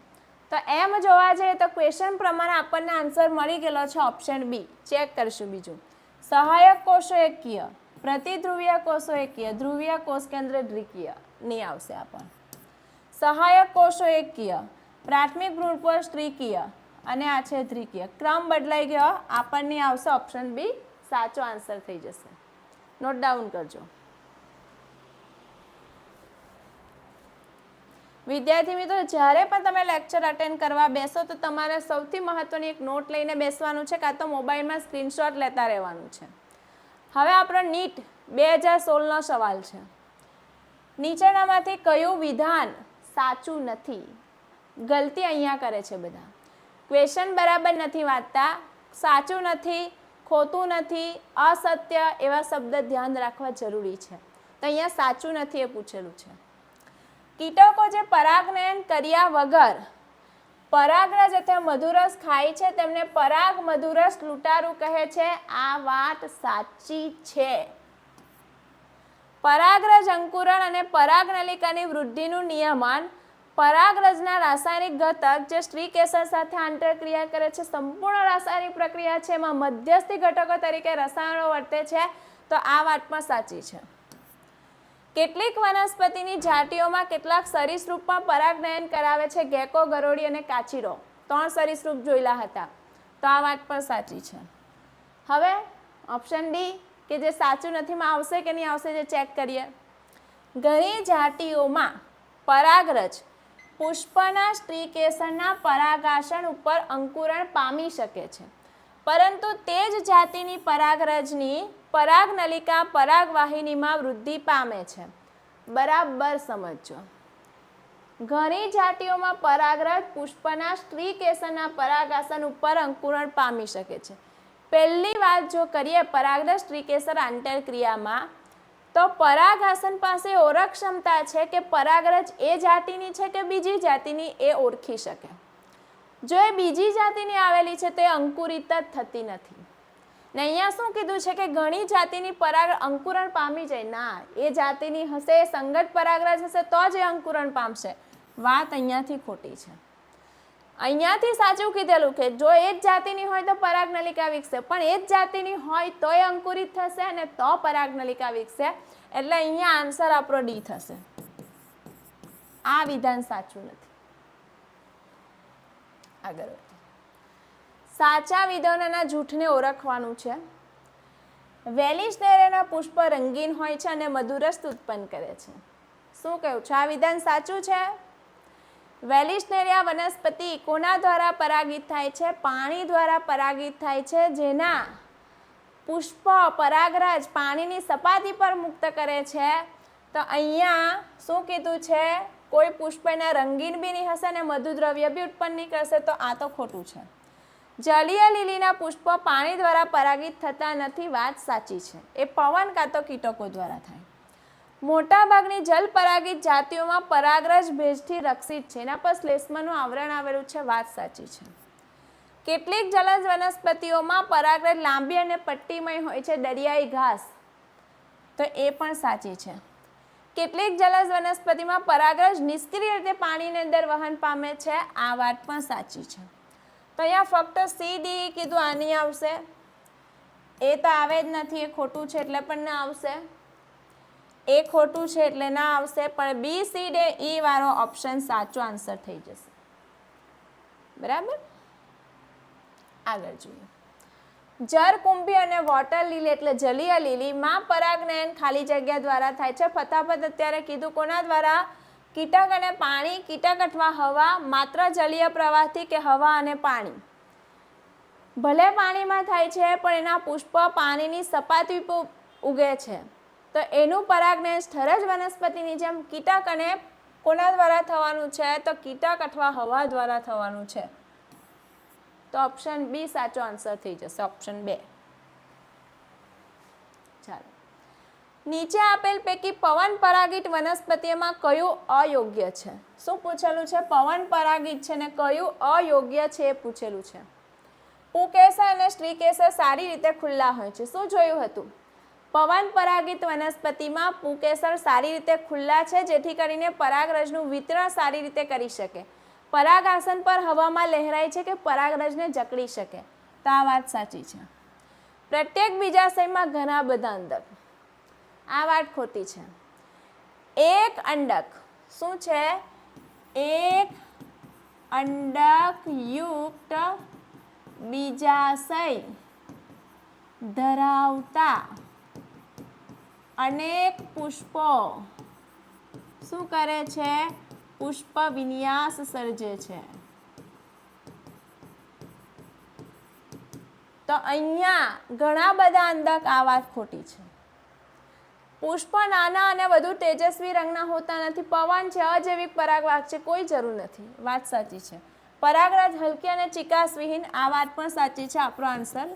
તો એમ જોવા જઈએ તો ક્વેશ્ચન પ્રમાણે આપણને આન્સર મળી ગયેલો છે ઓપ્શન બી. ચેક કરીશું બીજું. સહાયક કોષો એકકીય, પ્રતિધ્રુવીય કોષો એકકીય, ધ્રુવીય કોષ કેન્દ્ર દ્વિકીય, નહીં આવશે આ પણ. સહાયક કોષો એકકીય, પ્રાથમિક ભ્રૂણકોષ ત્રિકીય અને આ છે દ્વિકીય. ક્રમ બદલાઈ ગયો, આપણને આવશે ઓપ્શન બી. સાચો આન્સર થઈ જશે. નોટ ડાઉન કરજો. વિદ્યાર્થી મિત્રો, જ્યારે પણ તમે લેક્ચર અટેન્ડ કરવા બેસો તો તમારે સૌથી મહત્વની એક નોટ લઈને બેસવાનું છે, કાં તો મોબાઈલમાં સ્ક્રીનશોટ લેતા રહેવાનું છે. હવે આપણો નીટ 2016નો સવાલ છે. નીચેનામાંથી કયું વિધાન સાચું નથી? ગલતી અહીંયા કરે છે બધા. ક્વેશ્ચન બરાબર નથી વાંચતા, સાચું નથી, ખોટું નથી, અસત્ય એવા શબ્દ ધ્યાન રાખવા જરૂરી છે. તો અહીંયા સાચું નથી એ પૂછેલું છે. કીટકો જે પરાગનયન કર્યા વગર પરાગરજ અથવા મધુરસ ખાય છે તેમને પરાગ મધુરસ લૂંટારું કહે છે. આ વાત સાચી છે. પરાગરજ અંકુરણ અને પરાગનલિકાની વૃદ્ધિનું નિયમન પરાગરજના રાસાયણિક ઘટક જે સ્ત્રી કેસર સાથે આંતરક્રિયા કરે છે, સંપૂર્ણ રાસાયણિક પ્રક્રિયા છે, એમાં મધ્યસ્થી ઘટકો તરીકે રસાયણો વર્તે છે. તો આ વાત પણ સાચી છે. કેટલીક વનસ્પતિની જાતિઓમાં કેટલાક સરીસૃપમાં પરાગનયન કરાવે છે. ગેકો, ગરોળી અને કાચીરો 3 સરીસૃપ જોયેલા હતા. તો આ વાત પણ સાચી છે. હવે ઓપ્શન ડી કે જે સાચું નથીમાં આવશે કે નહીં આવશે જે ચેક કરીએ. ઘણી જાતિઓમાં પરાગરજ પુષ્પના સ્ત્રીકેસરના પરાગાસન ઉપર અંકુરણ પામી શકે છે, પરંતુ તે જ જાતિની પરાગરજની પરાગનલિકા પરાગવાહિનીમાં વૃદ્ધિ પામે છે. બરાબર સમજો. ઘણી જાતિઓમાં પરાગરજ પુષ્પના સ્ત્રીકેસરના પરાગાસન ઉપર અંકુરણ પામી શકે છે. પહેલી વાત જો કરીએ પરાગરજ સ્ત્રીકેસર આંતરક્રિયામાં, તો પરાગાસન પાસે ઓળખ ક્ષમતા છે કે પરાગરજ એ જાતિની છે કે બીજી જાતિની એ ઓળખી શકે. જો એ બીજી જાતિની આવેલી છે તો એ અંકુરિત જ થતી નથી. ને અહીંયા શું કીધું છે કે ઘણી જાતિની પરાગ અંકુરણ પામી જાય? ના, એ જાતિની હશે, સંગત પરાગરજ હશે તો જ એ અંકુરણ પામશે. વાત અહીંયાથી ખોટી છે. અહીંયાથી સાચું કીધેલું કે જો એ જ જાતિની હોય તો પરાગનલિકા વિકસે, પણ એ જ જાતિની હોય તો એ અંકુરિત થશે અને તો પરાગનલિકા વિકસે. એટલે અહીંયા આન્સર આપણો ડી થશે. આ વિધાન સાચું નથી. આગળ સાચા વિધાનોના જૂથને ઓળખવાનું છે. વેલિસ્નેરિયાના પુષ્પ રંગીન હોય છે અને મધુરસ ઉત્પન્ન કરે છે. શું કહ્યું છે? આ વિધાન સાચું છે. વેલિસ્નેરિયા વનસ્પતિ કોના દ્વારા પરાગિત થાય છે? પાણી દ્વારા પરાગિત થાય છે, જેના પુષ્પ પરાગરજ પાણીની સપાટી પર મુક્ત કરે છે. તો અહીંયા શું કીધું છે? કોઈ પુષ્પ એના રંગીન બી નહીં હશે અને મધુદ્રવ્ય બી ઉત્પન્ન નહીં કરશે, તો આ તો ખોટું છે. જલીય લીલીના પુષ્પો પાણી દ્વારા પરાગિત થતા નથી, વાત સાચી છે. એ પવન કાં તો કીટકો દ્વારા થાય. મોટાભાગની જલ પરાગિત જાતિઓમાં પરાગરજ ભેજથી રક્ષિત છે, એના પર શ્લેષ્મનું આવરણ આવેલું છે, વાત સાચી છે. કેટલીક જલજ વનસ્પતિઓમાં પરાગરજ લાંબી અને પટ્ટીમય હોય છે, દરિયાઈ ઘાસ, તો એ પણ સાચી છે. કેટલીક જલજ વનસ્પતિમાં પરાગરજ નિષ્ક્રિય રીતે પાણીની અંદર વહન પામે છે, આ વાત પણ સાચી છે. તો અહીંયા ફક્ત સી ડી કીધું, આ નહીં આવશે. એ તો આવે જ નથી, એ ખોટું છે એટલે પણ ના આવશે. એ ખોટું છે એટલે ના આવશે, પણ બી સી ડી ઈ વાળો ઓપ્શન સાચો આન્સર થઈ જશે. બરાબર. આગળ જોઈએ. જરકુંભી અને વોટર લીલી એટલે જલીય લીલીમાં પરાગનયન ખાલી જગ્યા દ્વારા થાય છે. ફટાફટ અત્યારે કીધું કોના દ્વારા? કીટક અને પાણી, કીટક અથવા હવા, માત્ર જલીય પ્રવાહથી કે હવા અને પાણી. ભલે પાણીમાં થાય છે પણ એના પુષ્પ પાણીની સપાટી પર ઉગે છે, તો એનું પરાગનયન સ્થળજ વનસ્પતિની જેમ કીટક અને કોના દ્વારા થવાનું છે? તો કીટક અથવા હવા દ્વારા થવાનું છે. તો ઓપ્શન બી સાચો આન્સર થઈ જશે, ઓપ્શન 2. ચાલો, નીચે આપેલ પૈકી પવન પરાગિત વનસ્પતિમાં કયું અયોગ્ય છે? શું પૂછેલું છે? પવન પરાગિત છે ને કયું અયોગ્ય છે એ પૂછેલું છે. પુકેસર અને સ્ત્રીકેસર સારી રીતે ખુલ્લા હોય છે. શું જોયું હતું? પવન પરાગિત વનસ્પતિમાં પુકેસર સારી રીતે ખુલ્લા છે, જેથી કરીને પરાગરજનું વિતરણ સારી રીતે કરી શકે. પરાગાસન પર હવામાં લહેરાય છે કે પરાગરજને જકડી શકે, તો આ વાત સાચી છે. પ્રત્યેક બીજાશયમાં ઘણા બધા અંડક, આ વાત ખોટી છે. એક અંડક શું છે? એક અંડક યુક્ત બીજાશય ધરાવતા અનેક પુષ્પો શું કરે છે? પુષ્પ વિન્યાસ સર્જે છે. તો અહીંયા ઘણા બધા અંડક, આ વાત ખોટી છે. પુષ્પ નાના અને વધુ તેજસ્વી રંગના હોતા નથી. પવન છે, અજૈવિક પરાગવાહક છે, કોઈ જરૂર નથી, વાત સાચી છે. પરાગરજ હલકી અને ચિકાસવિહીન, આ વાત પણ સાચી છે. આપણો આન્સર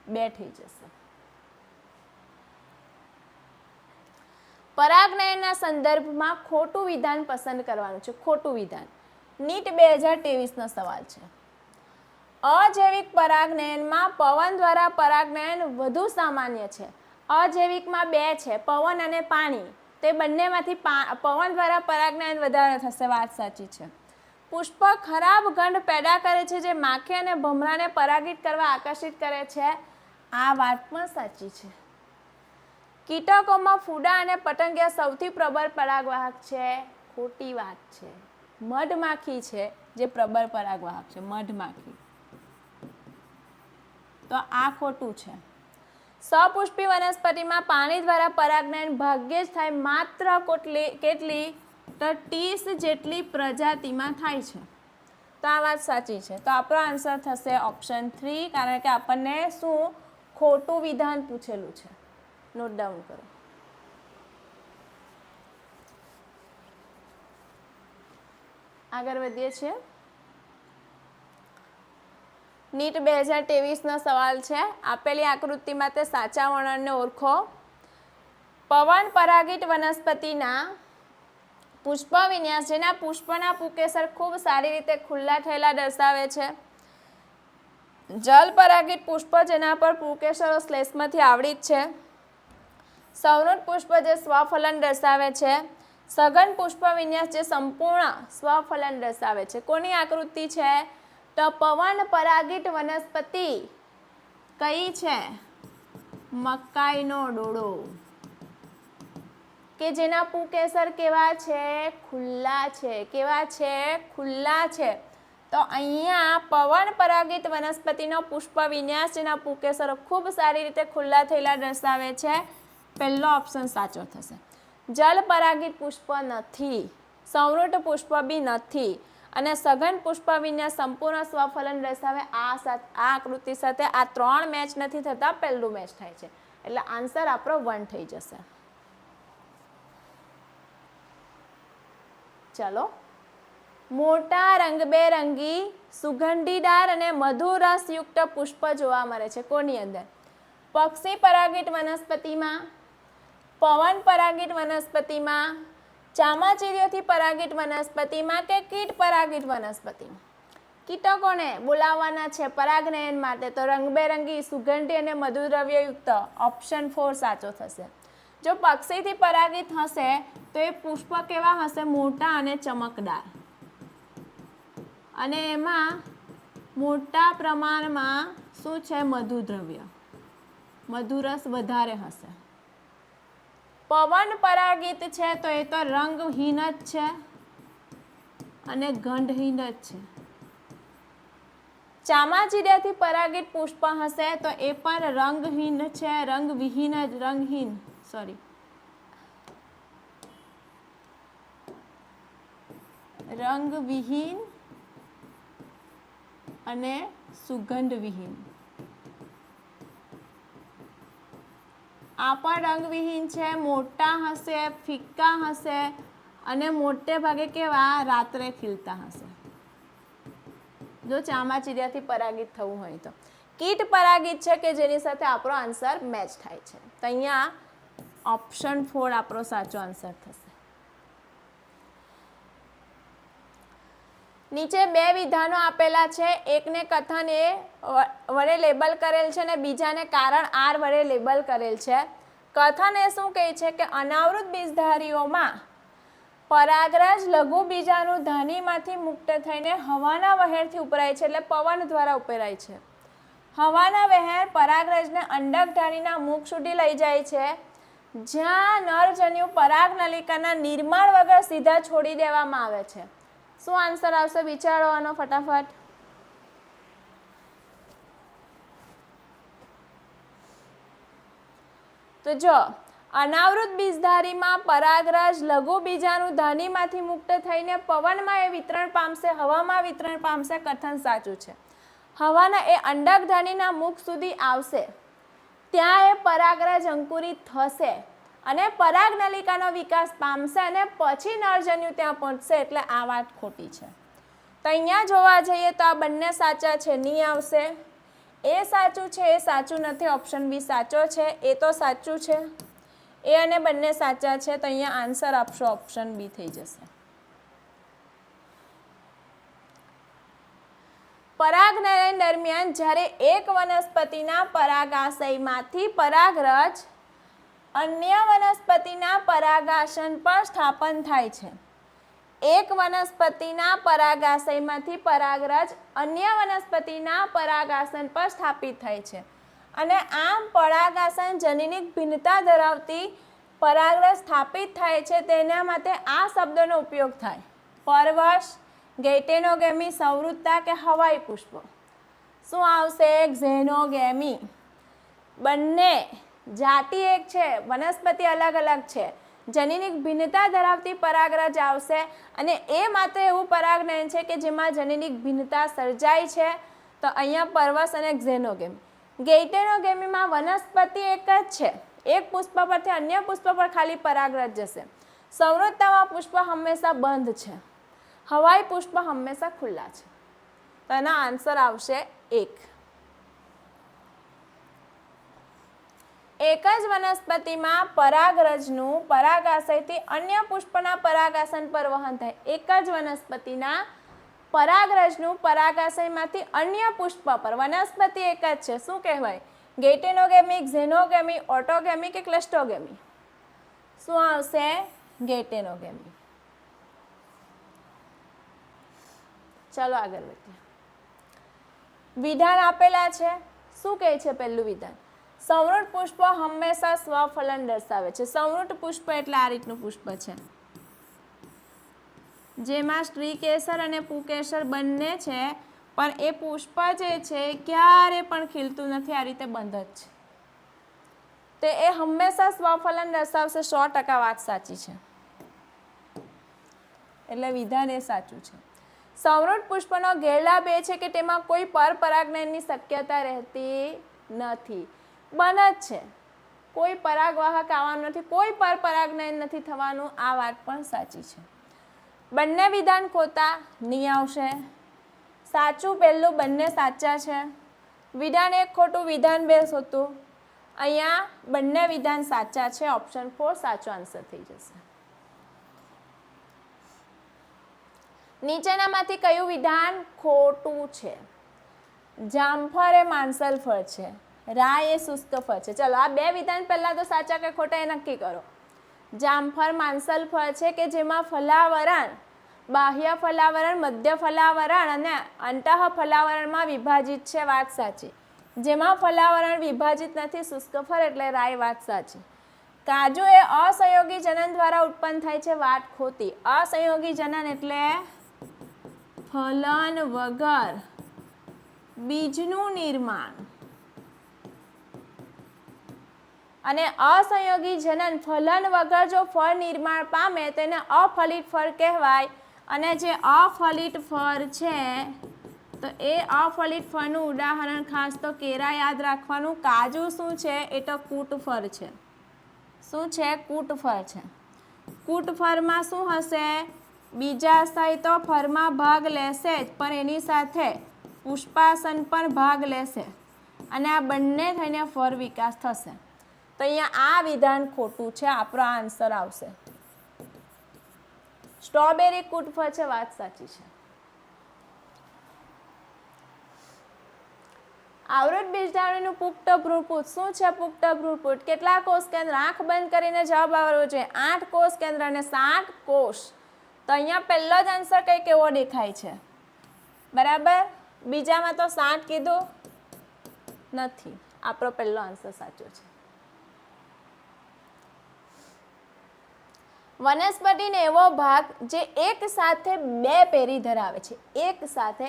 2 થઈ જશે. પરાગનયનના સંદર્ભમાં ખોટું વિધાન પસંદ કરવાનું છે. ખોટું વિધાન નીટ 2023નો સવાલ છે. અજૈવિક પરાગનયનમાં પવન દ્વારા પરાગનયન વધુ સામાન્ય છે. અજૈવિકમાં 2 છે, પવન અને પાણી. તે બંનેમાંથી પવન દ્વારા પરાગનયન વધારે થશે, વાત સાચી છે. પુષ્પ ખરાબ ગંધ પેદા કરે છે, જે માખી અને ભમરાને પરાગિત કરવા આકર્ષિત કરે છે, આ વાત પણ સાચી છે. કીટકોમાં ફૂડા અને પતંગિયા સૌથી પ્રબળ પરાગવાહક છે, ખોટી વાત છે. મધમાખી છે જે પ્રબળ પરાગવાહક છે, મધમાખી, તો આ ખોટું છે. સપુષ્પી વનસ્પતિમાં પાણી દ્વારા પરાગનયન ભાગ્યે જ થાય, માત્ર કેટલી? તો 30 જેટલી પ્રજાતિમાં થાય છે, તો આ વાત સાચી છે. તો આપણો આન્સર થશે ઓપ્શન 3, કારણ કે આપણને શું ખોટું વિધાન પૂછેલું છે. નોટ ડાઉન કરો. આગળ વધીએ છીએ. નીટ 2023નો સવાલ છે. આપેલી આકૃતિમાં તે સાચા વર્ણનને ઓળખો. પવન પરાગિત વનસ્પતિના પુષ્પ વિન્યાસ, જેના પુષ્પના પુકેસર ખૂબ સારી રીતે ખુલ્લા થયેલા દર્શાવે છે. જલ પરાગિત પુષ્પ, જેના પર પુકેસરો શ્લેષ્મથી આવૃત છે. સૌનૃત પુષ્પ, જે સ્વફલન દર્શાવે છે. સઘન પુષ્પ વિન્યાસ, જે સંપૂર્ણ સ્વફલન દર્શાવે છે. કોની આકૃતિ છે? તો પવન પરાગિત વનસ્પતિ કઈ છે? મકાઈનો ડોડો, કે જેના પુકેસર કેવા છે? ખુલ્લા છે. કેવા છે? ખુલ્લા છે. તો અહીંયા પવન પરાગિત વનસ્પતિનો પુષ્પ વિન્યાસ જેના પુકેસરો ખૂબ સારી રીતે ખુલ્લા થયેલા દર્શાવે છે. પહેલો ઓપ્શન સાચો થશે. જલ પરાગિત પુષ્પ નથી, સંવૃત પુષ્પ બી નથી અને સઘન પુષ્પ વિન્યાસ સંપૂર્ણ સ્વફલન દર્શાવે. આ આકૃતિ સાથે આ 3 મેચ નથી થતા, પહેલું મેચ થાય છે એટલે આન્સર આપણો 1 થઈ જશે. ચલો, મોટા રંગબેરંગી સુગંધીદાર અને મધુરસયુક્ત પુષ્પ જોવા મળે છે કોની અંદર? પક્ષી પરાગિત વનસ્પતિમાં, પવન પરાગિત વનસ્પતિમાં, ચામાચીડીઓથી પરાગિત વનસ્પતિમાં કે કીટ પરાગિત વનસ્પતિમાં? કીટકોને બોલાવવાના છે પરાગનયન માટે, તો રંગબેરંગી સુગંધી અને મધુદ્રવ્યયુક્ત ઓપ્શન 4 સાચો થશે. જો પક્ષીથી પરાગિત હશે તો એ પુષ્પ કેવા હશે? મોટા અને ચમકદાર, અને એમાં મોટા પ્રમાણમાં શું છે? મધુદ્રવ્ય, મધુરસ વધારે હશે. પવન પરાગિત છે તો એ તો રંગહીન જ છે અને ગંધહીન જ છે. ચામાચીડિયાથી પરાગિત પુષ્પ હશે તો એ પણ રંગહીન છે, રંગવિહીન અને સુગંધવિહીન. આ પણ રંગવિહીન છે, મોટા હશે, ફિક્કા હશે અને મોટે ભાગે કેવા? રાત્રે ખીલતા હશે. જો ચામાચીડિયાથી પરાગિત થવું હોય તો. કીટ પરાગિત છે કે જેની સાથે આપણો આન્સર મેચ થાય છે, તો અહીંયા ઓપ્શન 4 આપણો સાચો આન્સર થશે. નીચે 2 વિધાનો આપેલા છે, એકને કથન એ વડે લેબલ કરેલ છે અને બીજાને કારણ આર વડે લેબલ કરેલ છે. કથન એ શું કહે છે કે અનાવૃત બીજધારીઓમાં પરાગરજ લઘુ બીજાણુ ધાનીમાંથી મુક્ત થઈને હવાના વહેરથી ઉપરાય છે, એટલે પવન દ્વારા ઉપરાય છે. હવાના વહેર પરાગરજને અંડકધારીના મુખ સુધી લઈ જાય છે, જ્યાં નરજન્યુ પરાગનલિકાના નિર્માણ વગર સીધા છોડી દેવામાં આવે છે. શું આન્સર આવશે? વિચારો આનો ફટાફટ. તો જો અનાવૃત બીજધારીમાં પરાગરજ લઘુ બીજાણુ ધાનીમાંથી મુક્ત થઈને પવનમાં એ વિતરણ પામશે, હવામાં વિતરણ પામશે. કથન સાચું છે. હવાના એ અંડકધાનીના મુખ સુધી આવશે, ત્યાં એ પરાગરજ અંકુરિત થશે અને પરાગનલિકાનો વિકાસ પામશે અને પછી નરજન્યુ ત્યાં પહોંચશે, એટલે આ વાત ખોટી છે. તો અહીંયા જોવા જઈએ તો આ બંને સાચા છે, નહીં આવશે. એ સાચું છે, એ સાચું નથી. ઓપ્શન બી સાચો છે, એ તો સાચું છે. એ અને બંને સાચા છે, તો અહીંયા આન્સર આપશો ઓપ્શન બી થઈ જશે. પરાગનયન દરમિયાન જ્યારે એક વનસ્પતિના પરાગાશયમાંથી પરાગરજ અન્ય વનસ્પતિના પરાગાસન પર સ્થાપન થાય છે. એક વનસ્પતિના પરાગાશયમાંથી પરાગરજ અન્ય વનસ્પતિના પરાગાસન પર સ્થાપિત થાય છે અને આમ પરાગાસન જનીનિક ભિન્નતા ધરાવતી પરાગરજ સ્થાપિત થાય છે, તેના માટે આ શબ્દનો ઉપયોગ થાય. પરવશ, ગેટેનોગેમી, સંવૃત્તા કે હવાઈ પુષ્પ? શું આવશે? ઝેનોગેમી. બંને જાતિ એક છે, વનસ્પતિ અલગ અલગ છે, જનીનિક ભિન્નતા ધરાવતી પરાગરજ આવશે અને એ માત્ર એવું પરાગનયન છે કે જેમાં જનીનિક ભિન્નતા સર્જાય છે, તો અહીંયા પરવશ અને ઝેનોગેમી. ગેટેનોગેમીમાં વનસ્પતિ એક જ છે, એક પુષ્પ પરથી અન્ય પુષ્પ પર ખાલી પરાગરજ જશે. સંવૃત્તામાં પુષ્પ હંમેશા બંધ છે, હવાઈ પુષ્પ હંમેશા ખુલ્લા છે, તો એના આન્સર આવશે 1. એક જ વનસ્પતિમાં પરાગરજનું પરાગાશયથી અન્ય પુષ્પના પરાગાસન પર વહન થાય. એક જ વનસ્પતિના પરાગરજનું પરાગાશયમાંથી અન્ય પુષ્પ પર, વનસ્પતિ એક જ છે, શું કહેવાય? ગેટેનોગેમિક, ઝેનોગેમી, ઓટોગેમી કે ક્લસ્ટોગેમી? શું આવશે? ગેટેનોગેમી. ચલો આગળ વધીએ. વિધાન આપેલા છે, શું કહે છે પહેલું વિધાન? સંવૃત પુષ્પ હંમેશા સ્વફલન દર્શાવે છે. સંવૃત પુષ્પ એટલે આ રીતનું પુષ્પ છે. જેમાં સ્ત્રીકેસર અને પુંકેસર બંને છે, પણ એ પુષ્પ જે છે ક્યારે પણ ખીલતું નથી, આ રીતે બંધ જ છે. તો એ હંમેશા સ્વફલન દર્શાવશે. 100% વાત સાચી છે, એટલે વિધાન એ સાચું છે. સંવૃત પુષ્પનો ગેરલાભ એ છે કે તેમાં કોઈ પરપરાગનયનની શક્યતા રહેતી નથી. બન જ છે, કોઈ પરાગવાહક આવવાનું નથી, કોઈ પરપરાગનયન નથી થવાનું, આ વાત પણ સાચી છે. બંને વિધાન ખોટા, નહીં આવશે. સાચું પહેલું, બંને સાચા છે. વિધાન 1 ખોટું, વિધાન 2 ખોટું. અહીંયા બંને વિધાન સાચા છે. ઓપ્શન 4 સાચો આન્સર થઈ જશે. નીચેનામાંથી કયું વિધાન ખોટું છે? જામફળ એ માંસલ ફળ છે, રાય એ શુષ્ક ફળ છે. ચલો આ બે વિધાન પહેલા તો સાચા કે ખોટા એ નક્કી કરો. જામફળ માંસલ ફળ છે કે જેમાં ફલાવરણ, બાહ્ય ફલાવરણ, મધ્ય ફલાવરણ અને અંતઃ ફલાવરણમાં વિભાજિત છે, વાત સાચી. જેમાં ફલાવરણ વિભાજિત નથી, શુષ્ક ફળ, એટલે રાય, વાત સાચી. કાજુ એ અસંયોગી જનન દ્વારા ઉત્પન્ન થાય છે, વાત ખોટી. અસંયોગી જનન એટલે ફલન વગર બીજનું નિર્માણ, અને અસંયોગી જનન ફલન વગર જો ફળ નિર્માણ પામે તેને અફલિત ફળ કહેવાય. અને જે અફલિત ફળ છે તો એ અફલિત ફળનું ઉદાહરણ ખાસ તો કેળા યાદ રાખવાનું. કાજુ શું છે? એ તો કૂટફળ છે. શું છે? કૂટફળ છે. કૂટફળમાં શું હશે? બીજાશય તો ફળમાં ભાગ લેશે જ, પણ એની સાથે પુષ્પાસન પણ ભાગ લેશે, અને આ બંને થઈને ફળ વિકાસ થશે. તો અહીંયા આ વિધાન ખોટું છે, આપણો આન્સર આવશે. સ્ટ્રોબેરી કૂટફળ છે, વાત સાચી છે. આવૃત બીજધારણીનું પુખ્ત ભ્રૂણપુટ શું છે? પુખ્ત ભ્રૂણપુટ. કેટલા કોષ કેન્દ્ર? આંખ બંધ કરીને જવાબ આવવો જોઈએ. 8 કોષ કેન્દ્ર અને 7 કોષ. તો અહીંયા પહેલો જ આન્સર કંઈક એવો દેખાય છે, બરાબર. બીજામાં તો 7 કીધું નથી, આપણો પહેલો આન્સર સાચો છે. વનસ્પતિનો એવો ભાગ જે એક સાથે 2 પેરી ધરાવે છે, એક સાથે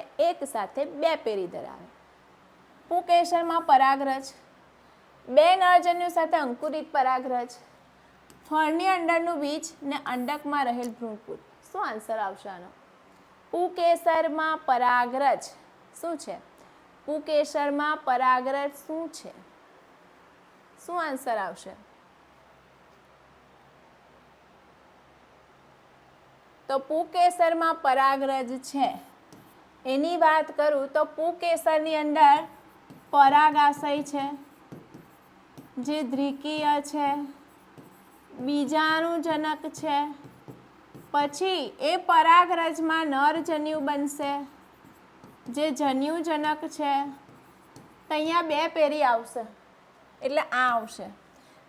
2 પેરી ધરાવે. પુંકેસરમાં પરાગરજ, 2 નરજન્યુ સાથે અંકુરિત પરાગરજ, ફળની અંદરનું બીજ ને અંડકમાં રહેલ ભ્રૂણપુટ. શું આન્સર આવશે આનો? પુંકેસરમાં પરાગરજ શું છે? પુંકેસરમાં પરાગરજ શું છે? શું આન્સર આવશે? તો પુંકેસરમાં પરાગરજ છે. એની વાત કરું તો પુંકેસરની અંદર પરાગાશય છે, જે દ્વિકીય છે, બીજાણુજનક છે. પછી એ પરાગરજમાં નરજન્યુ બનશે, જે જન્યુજનક છે. તો અહીંયા 2 પેરી આવશે, એટલે આ આવશે.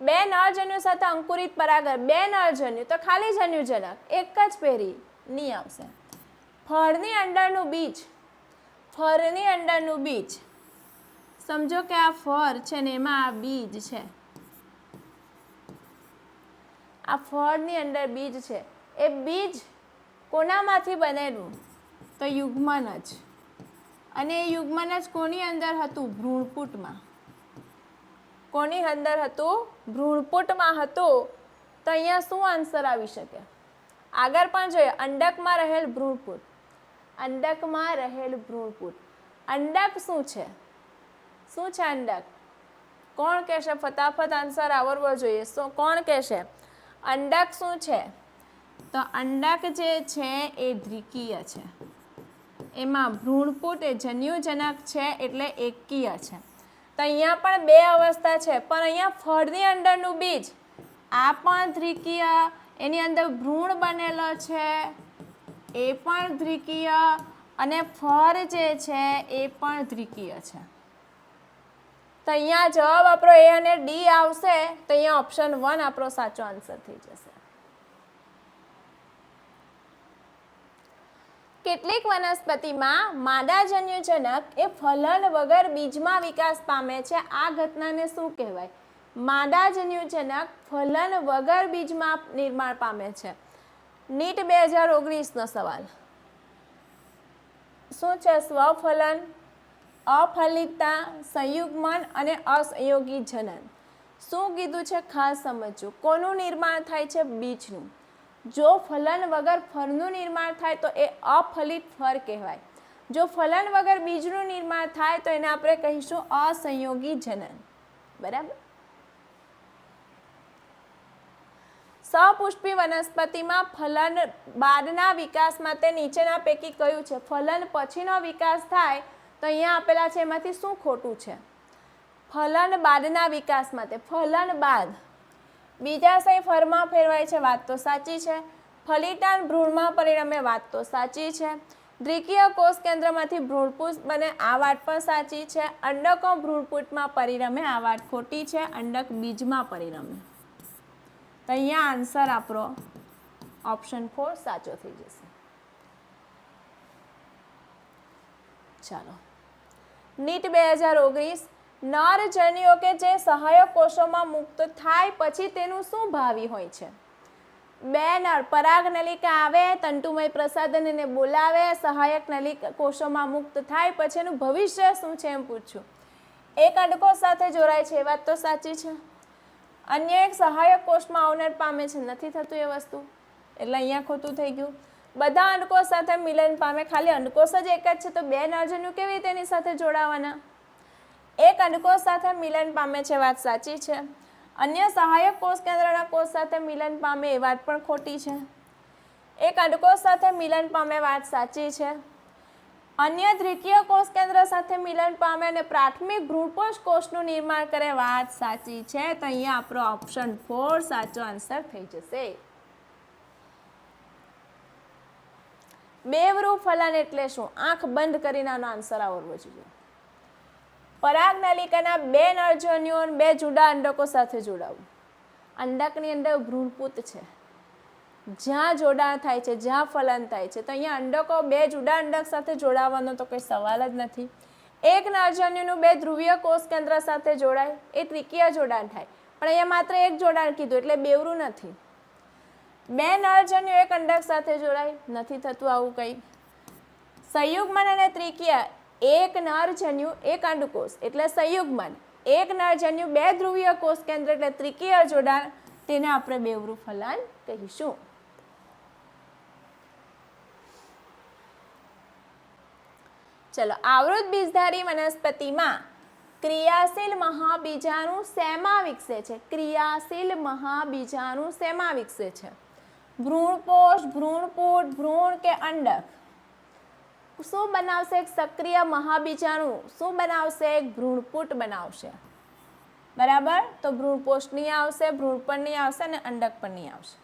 2 નરજન્યુ સાથે અંકુરિત પરાગરજ, 2 નરજન્યુ તો ખાલી જન્યુજનક, એક જ પેરી, નહીં આવશે. ફળની અંદરનું બીજ, ફળની અંદરનું બીજ, સમજો કે આ ફળ છે ને એમાં આ બીજ છે. આ ફળની અંદર બીજ છે, એ બીજ કોનામાંથી બનેલું? તો યુગ્મન જ. અને એ યુગ્મન જ કોની અંદર હતું? ભ્રૂણપુટમાં. કોની અંદર હતું? ભ્રૂણપુટમાં હતું. તો અહીંયા શું આન્સર આવી શકે? આગળ પણ જોઈએ, અંડકમાં રહેલ ભ્રૂણપુટ, અંડકમાં રહેલ ભ્રૂણપુટ. અંડક શું છે? શું છે અંડક? કોણ કહેશે? ફટાફટ આન્સર આવડવો જોઈએ. કોણ કહેશે? અંડક શું છે? તો અંડક જે છે એ દ્વિકીય છે, એમાં ભ્રૂણપુટ એ જન્યુજનક છે, એટલે એકકીય છે. તો અહીંયા પણ 2 અવસ્થા છે, પણ અહીંયા ફળની અંદરનું બીજ, આ પણ દ્વિકીય, એની અંદર ભ્રૂણ બનેલો છે, એ પણ દ્વિકીય, અને ફળ જે છે એ પણ દ્વિકીય છે. તો અહીંયા જવાબ આપણો એ અને ડી આવશે. તો અહીંયા ઓપ્શન 1 આપણો સાચો આન્સર થઈ જશે. કેટલીક વનસ્પતિમાં માદાજન્યુજનક એ ફલન વગર બીજમાં વિકાસ પામે છે. આ ઘટનાને શું કહેવાય? માદાજન્યુજનક ફલન વગર બીજમાં નિર્માણ પામે છે. નીટ 2019નો સવાલ શું છે? સ્વફલન, અફલિતતા, સંયુગ્મન અને અસંયોગી જનન. શું કીધું છે ખાસ સમજજો. કોનું નિર્માણ થાય છે? બીજનું. જો ફલન વગર ફળનું નિર્માણ થાય તો એ અફલિત ફળ કહેવાય. જો ફલન વગર બીજનું નિર્માણ થાય તો એને આપણે કહીશું અસંયોગી જનન. બરાબર. સપુષ્પી વનસ્પતિમાં ફલન બાદના વિકાસ માટે નીચેના પૈકી કયું છે? ફલન પછીનો વિકાસ થાય તો અહીંયા આપેલા છે એમાંથી શું ખોટું છે? ફલન બાદના વિકાસ માટે. ફલન બાદ બીજાશય ફળમાં ફેરવાય છે, વાત તો સાચી છે. ફલિતાંડ ભ્રૂણમાં પરિણમે, વાત તો સાચી છે. દ્વિકીય કોષ કેન્દ્રમાંથી ભ્રૂણપુષ્પ બને, આ વાત પણ સાચી છે. અંડકો ભ્રૂણપુટમાં પરિણમે, આ વાત ખોટી છે. અંડક બીજમાં પરિણમે. તો અહીંયા આન્સર આપણો ઓપ્શન 4 સાચો થઈ જશે. ચાલો, નીટ 2019 નરજન્યુઓ કે જે સહાયક કોષોમાં મુક્ત થાય પછી તેનું શું ભાવિ હોય છે? બે નર પરાગનલિકા આવે, તંતુમય પ્રસાધન એને બોલાવે, સહાયક નલિકા કોષોમાં મુક્ત થાય પછી એનું ભવિષ્ય શું છે એમ પૂછ્યું. એક અંડકોષ સાથે જોડાય છે, એ વાત તો સાચી છે. અન્ય એક સહાયક કોષમાં અવનર પામે છે, નથી થતું એ વસ્તુ, એટલે અહીંયા ખોટું થઈ ગયું. બધા અંડકોષ સાથે મિલન પામે, ખાલી અંડકોષ જ એક જ છે તો બે નરજન્યુ કેવી રીતે એની સાથે જોડાવાના? એક અંડકોષ સાથે મિલન પામે છે, વાત સાચી છે. અન્ય સહાયક કોષ કેન્દ્રના કોષ સાથે મિલન પામે, એ વાત પણ ખોટી છે. એક અંડકોષ સાથે મિલન પામે, વાત સાચી છે. અન્ય દ્વિકીય કોષ કેન્દ્ર સાથે મિલન પામે અને પ્રાથમિક ભ્રૂણપોષ કોષનું નિર્માણ કરે, વાત સાચી છે. તો અહીંયા આપણો ઓપ્શન 4 સાચો આન્સર થઈ જશે. બેવરૂ ફલન એટલે શું? આંખ બંધ કરીને આનો આન્સર આવડવો જોઈએ. પરાગનલિકાના બે નરજન્યુઓ બે જુદા અંડકો સાથે જોડાવું. અંડકની અંદર ભ્રૂણપૂત છે, જ્યાં જોડાણ થાય છે, જ્યાં ફલન થાય છે, તો અહીંયા અંડકો બે જુદા અંડક સાથે જોડાવાનો તો કોઈ સવાલ જ નથી. એક નરજન્યુનું બે ધ્રુવીય કોષ કેન્દ્ર સાથે જોડાય, એ ત્રિકીય જોડાણ થાય. પણ અહીંયા માત્ર એક જોડાણ કીધું એટલે બેવરું નથી. બે નરજન્યુ એક અંડક સાથે જોડાય, નથી થતું આવું કંઈ. સંયુગ્મન અને ત્રિકીય, એક નરજન્યુ એક અંડકોષ એટલે સંયુગ્મન, એક નરજન્યુ બે ધ્રુવીય કોષ કેન્દ્ર એટલે ત્રિકીય જોડાણ, તેને આપણે બેવરું ફલન કહીશું. ચલો, આવૃત બીજધારી વનસ્પતિમાં ક્રિયાશીલ મહાબીજાણુ શેમાં વિકસે છે? ક્રિયાશીલ મહાબીજાણુ શેમાં વિકસે છે? ભ્રૂણપોષ, ભ્રૂણપૂટ, ભ્રૂણ કે અંડક? શું બનાવશે? એક સક્રિય મહાબીજાણુ શું બનાવશે? એક ભ્રૂણપૂટ બનાવશે. બરાબર. તો ભ્રૂણપોષ નહીં આવશે, ભ્રૂણપણ નહીં આવશે અને અંડક પણ નહીં આવશે.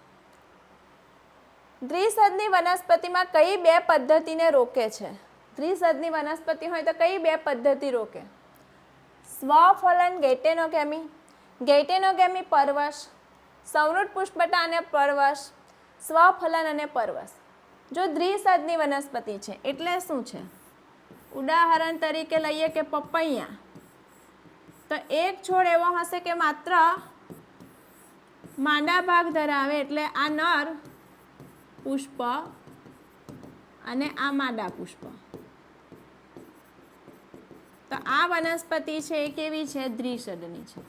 દ્વિસદની વનસ્પતિમાં કઈ બે પદ્ધતિને રોકે છે? દ્વિસદની વનસ્પતિ હોય તો કઈ બે પદ્ધતિ રોકે? સ્વફલન, ગેટેનોગેમી, ગેટેનોગેમી પરવશ, સંવૃત પુષ્પટા અને પરવશ, સ્વફલન અને પરવશ. જો દ્વિસદની વનસ્પતિ છે એટલે શું છે? ઉદાહરણ તરીકે લઈએ કે પપૈયા, તો એક છોડ એવો હશે કે માત્ર માંડા ભાગ ધરાવે, એટલે આ નર પુષ્પ અને આ માદા પુષ્પ. તો આ વનસ્પતિ છે એ કેવી છે? દ્વિસદની છે,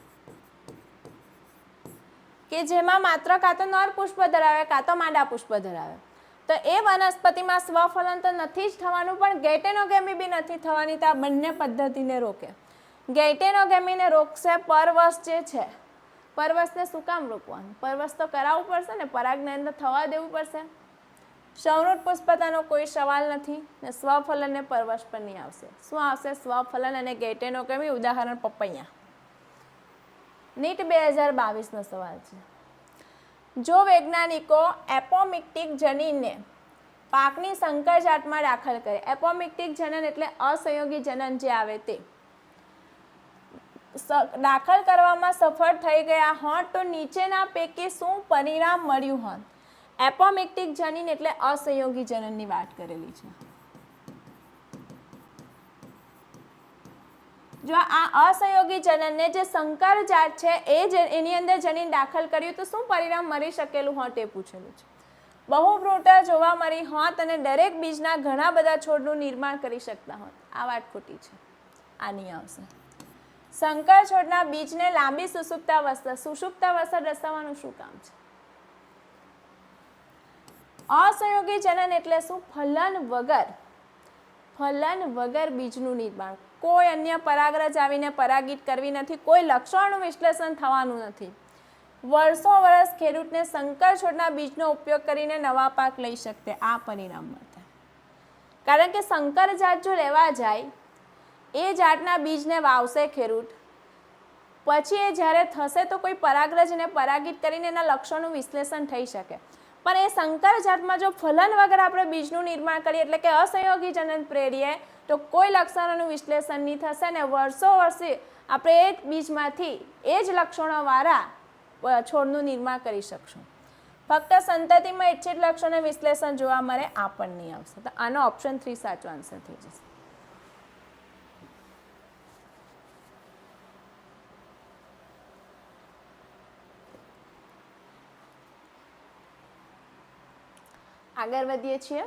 કે જેમાં માત્ર કાં તો નર પુષ્પ ધરાવે કાં તો માદા પુષ્પ ધરાવે. તો એ વનસ્પતિમાં સ્વફલન તો નથી જ થવાનું, પણ ગેટેનોગેમી બી નથી થવાની. તો આ બંને પદ્ધતિને રોકે. ગેટેનોગેમીને રોકશે પરવશ જે છે. પરવશને શું કામ રોકવાનું? પરવશ તો કરાવવું પડશે ને, પરાગનયન થવા દેવું પડશે. સંવૃત પુષ્પતાનો કોઈ સવાલ નથી ને સ્વફલન ને પરવશ પણ નહીં આવશે. શું આવશે? સ્વફલન અને ગેટેનોગેમી. ઉદાહરણ પપૈયા. નીટ 2022નો સવાલ છે. જો વૈજ્ઞાનિકો એપોમિક્ટિક જનીનને પાકની સંકર જાતમાં દાખલ કરે, એપોમિક્ટિક જનન એટલે અસંયોગી જનન જે આવે તે દાખલ કરવામાં સફળ થઈ ગયા હોત તો નીચેના પૈકી શું પરિણામ મળ્યું હોત? એપોમિક્ટિક જનીન એટલે અસંયોગી જનનની વાત કરેલી છે. જો આ અસંયોગી જનનને જે સંકર જાત છે એ એની અંદર જનીન દાખલ કર્યું તો શું પરિણામ મળી શકેલું હોત એ પૂછેલું છે. બહુભ્રૂટા જોવા મળી હોત અને દરેક બીજના ઘણા બધા છોડનું નિર્માણ કરી શકતા હોત. આ વાત ખોટી છે, આ નહીં આવશે. સંકર છોડના બીજને લાંબી સુષુપ્તાવસ્થા દર્શાવવાનું શું કામ છે? અસંયોગી જનન એટલે શું? ફલન વગર બીજનું નિર્માણ. કોઈ અન્ય પરાગરજ આવીને પરાગિત કરવી નથી, કોઈ લક્ષણનું વિશ્લેષણ થવાનું નથી. વર્ષો વર્ષ ખેડૂતને સંકર છોડના બીજનો ઉપયોગ કરીને નવા પાક લઈ શકતે આ પરિણામ મળતા. કારણ કે સંકર જાત જો લેવા જાય, એ જાતના બીજને વાવશે ખેડૂત, પછી એ જ્યારે થશે તો કોઈ પરાગરજને પરાગિત કરીને એના લક્ષણનું વિશ્લેષણ થઈ શકે. પણ એ સંકર જાતમાં જો ફલન વગર આપણે બીજનું નિર્માણ કરીએ એટલે કે અસંયોગી જનન પ્રેરીએ તો કોઈ લક્ષણોનું વિશ્લેષણ નહીં થશે ને વર્ષો વર્ષે આપણે એ બીજમાંથી એ જ લક્ષણોવાળા છોડનું નિર્માણ કરી શકશું. ફક્ત સંતતિમાં ઇચ્છિત લક્ષણો વિશ્લેષણ જોવા મળે આ પણ નહીં આવશે. તો આનો ઓપ્શન 3 સાચો આન્સર થઈ જશે. આગળ વધીએ છીએ.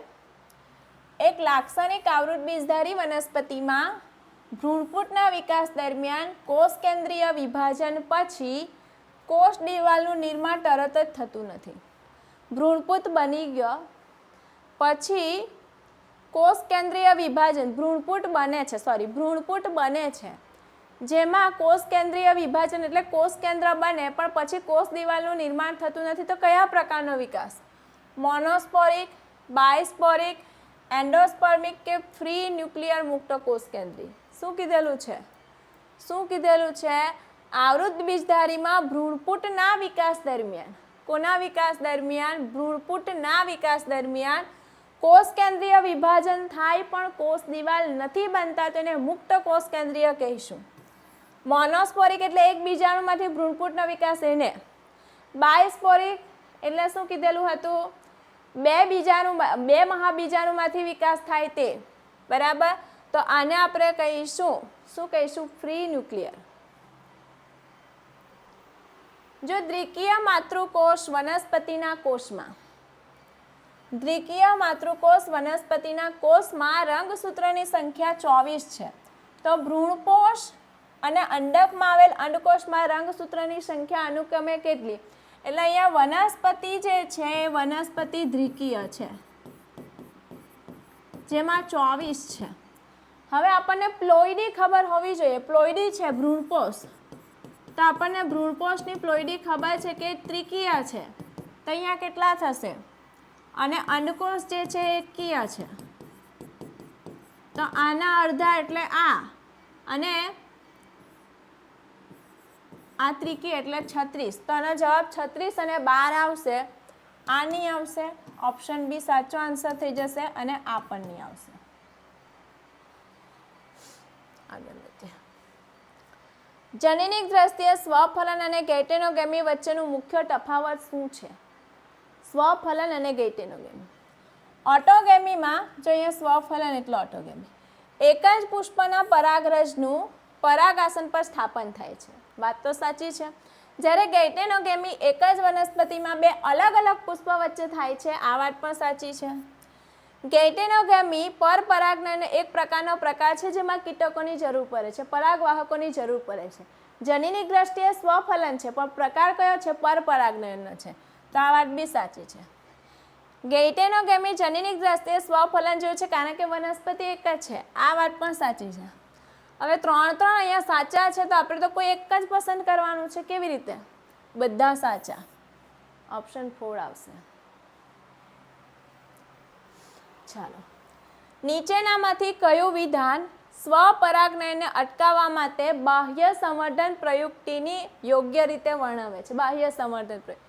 એક લાક્ષણિક આવૃત બીજધારી વનસ્પતિમાં ભ્રૂણપુટના વિકાસ દરમિયાન કોષ કેન્દ્રીય વિભાજન પછી કોષ દિવાલનું નિર્માણ તરત જ થતું નથી. ભ્રૂણપુટ બની ગયો પછી કોષ કેન્દ્રીય વિભાજન ભ્રૂણપુટ બને છે, જેમાં કોષ કેન્દ્રીય વિભાજન એટલે કોષ કેન્દ્ર બને પણ પછી કોષ દિવાલનું નિર્માણ થતું નથી. તો કયા પ્રકારનો વિકાસ? મોનોસ્પોરિક, બાયસ્પોરિક, એન્ડોસ્પર્મિક કે ફ્રી ન્યુક્લિયર મુક્ત કોષ કેન્દ્રી? શું કીધેલું છે? આવૃત બીજધારીમાં ભ્રૂણપુટના વિકાસ દરમિયાન, કોના વિકાસ દરમિયાન? ભ્રૂણપુટના વિકાસ દરમિયાન કોષ કેન્દ્રીય વિભાજન થાય પણ કોષ દિવાલ નથી બનતા, તો એને મુક્ત કોષ કેન્દ્રીય કહીશું. મોનોસ્પોરિક એટલે એક બીજાણુમાંથી ભ્રૂણપુટનો વિકાસ એને. બાયસ્પોરિક એટલે શું કીધેલું હતું? બે મહાબીજાણુમાંથી વિકાસ થાય તે, બરાબર. તો આને આપણે કહીશું, શું કહીશું? Free nuclear. જો દ્વિકીય માતૃકોષ વનસ્પતિના કોષમાં, દ્વિકીય માતૃકોષ વનસ્પતિના કોષમાં રંગસૂત્રની સંખ્યા 24 છે, તો ભ્રૂણકોષ અને અંડકમાં આવેલ અંડકોષમાં રંગસૂત્રની સંખ્યા અનુક્રમે કેટલી? એટલે અહીંયા વનસ્પતિ જે છે એ વનસ્પતિ દ્વિકીય છે, જેમાં 24 છે. હવે આપણને પ્લોઇડી ખબર હોવી જોઈએ. પ્લોઇડી છે ભ્રૂણકોષ, તો આપણને ભ્રૂણકોષની પ્લોઇડી ખબર છે કે ત્રિકીય છે, તો અહીંયા કેટલા થશે? અને અંડકોષ જે છે એ એકકીય છે, તો આના અડધા એટલે આ, અને આ ત્રિકી એટલે 36. તો આનો જવાબ 36 અને 12 આવશે. આ નહીં આવશે. ઓપ્શન બી સાચો આન્સર થઈ જશે અને આ પણ નહીં આવશે. આગળ વધીએ. જનીનિક દ્રષ્ટિએ સ્વફલન અને ગેઇટેનોગેમી વચ્ચેનું મુખ્ય તફાવત શું છે? સ્વફલન અને ગેઇટેનોગેમી. ઓટોગેમીમાં જો અહીંયા સ્વફલન એટલે ઓટોગેમી, એક જ પુષ્પના પરાગરજનું પરાગાસન પર સ્થાપન થાય છે. વાત તો સાચી છે. જ્યારે ગેઇટેનોગેમી એક જ વનસ્પતિમાં બે અલગ અલગ પુષ્પ વચ્ચે થાય છે. આ વાત પણ સાચી છે. ગેઇટેનોગેમી પરપરાગનયન એક પ્રકારનો પ્રકાર છે જેમાં કીટકોની જરૂર પડે છે, પરાગવાહકોની જરૂર પડે છે. જનીનિક દ્રષ્ટિએ સ્વફલન છે પણ પ્રકાર કયો છે? પરપરાગનયનનો છે. તો આ વાત બી સાચી છે. ગેઇટેનોગેમી જનીનિક દ્રષ્ટિએ સ્વફલન જેવું છે કારણ કે વનસ્પતિ એક જ છે. આ વાત પણ સાચી છે. હવે 3 અહીંયા સાચા છે, તો આપણે તો કોઈ એક જ પસંદ કરવાનું છે. કેવી રીતે? બધા સાચા. ઓપ્શન 4 આવશે. ચાલો, નીચેનામાંથી કયું વિધાન સ્વપરાગનયનને અટકાવવા માટે બાહ્ય સંવર્ધન પ્રયુક્તિની યોગ્ય રીતે વર્ણવે છે? બાહ્ય સંવર્ધન પ્રયુક્તિ.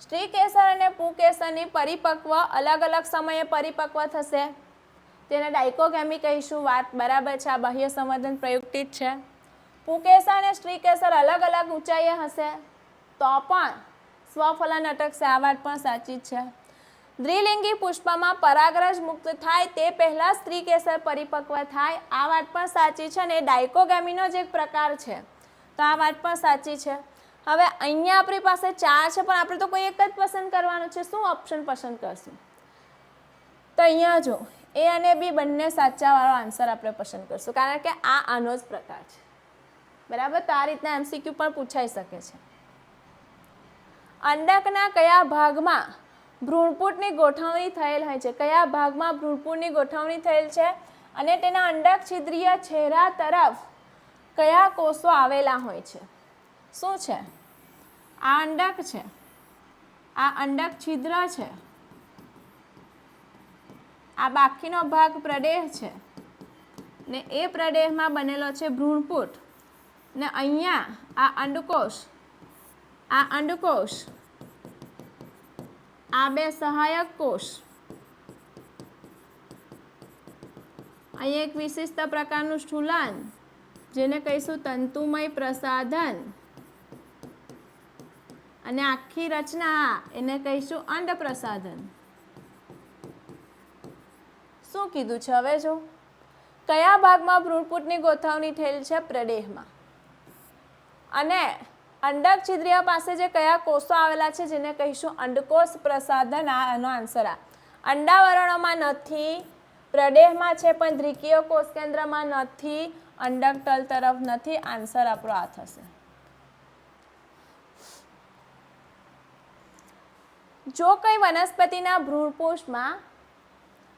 સ્ત્રી કેસર અને પુંકેસરની પરિપક્વ અલગ અલગ સમયે પરિપક્વ થશે, તેને ડાયકોગેમી કહીશું. વાત બરાબર છે. આ બાહ્ય સંવર્ધન પ્રયુક્તિ જ છે. પુંકેસર અને સ્ત્રી કેસર અલગ અલગ ઊંચાઈએ હશે તો પણ સ્વફલન અટકશે. આ વાત પણ સાચી જ છે. દ્વિલિંગી પુષ્પમાં પરાગરજ મુક્ત થાય તે પહેલા સ્ત્રી કેસર પરિપક્વ થાય. આ વાત પણ સાચી છે અને ડાયકોગેમીનો જ એક પ્રકાર છે. તો આ વાત પણ સાચી છે. હવે અહીંયા આપણી પાસે 4 છે, પણ આપણે તો કોઈ એક જ પસંદ કરવાનું છે. શું ઓપ્શન પસંદ કરશું? તો અહીંયા જો એ અને બી બંને સાચાવાળો આન્સર આપણે પસંદ કરશું, કારણ કે આ આનો જ પ્રકાર છે. બરાબર. તો આ રીતના એમસીક્યુ પણ પૂછાઈ શકે છે. અંડકના કયા ભાગમાં ભ્રૂણપૂટની ગોઠવણી થયેલ હોય છે? કયા ભાગમાં ભ્રૂણપૂટની ગોઠવણી થયેલ છે અને તેના અંડક છિદ્રીય ચહેરા તરફ કયા કોષો આવેલા હોય છે? શું છે? આ અંડક છે, આ અંડક છિદ્ર છે, આ બાકીનો ભાગ પ્રદેહ છે ને એ પ્રદેહમાં બનેલો છે ભ્રૂણપૂટ, ને અહીંયા આ અંડકોષ, આ અંડકોષ, આ બે સહાયક કોષ, અહીંયા એક વિશિષ્ટ પ્રકારનું સ્થૂલન જેને કહીશું તંતુમય પ્રસાધન, અને આખી રચના એને કહીશું અંડ પ્રસાધન. શું કીધું છે હવે જો? કયા ભાગમાં ભ્રૂણપૂટની ગોઠવણી થયેલ છે? પ્રદેહમાં. અને અંડક છિદ્રીય પાસે જે કયા કોષો આવેલા છે જેને કહીશું અંડકોષ પ્રસાધન, આનો આન્સર આ. અંડાવરણોમાં નથી, પ્રદેહમાં છે પણ દ્વિકીય કોષ કેન્દ્રમાં નથી, અંડક તલ તરફ નથી. આન્સર આપણો આ થશે. જો કઈ વનસ્પતિના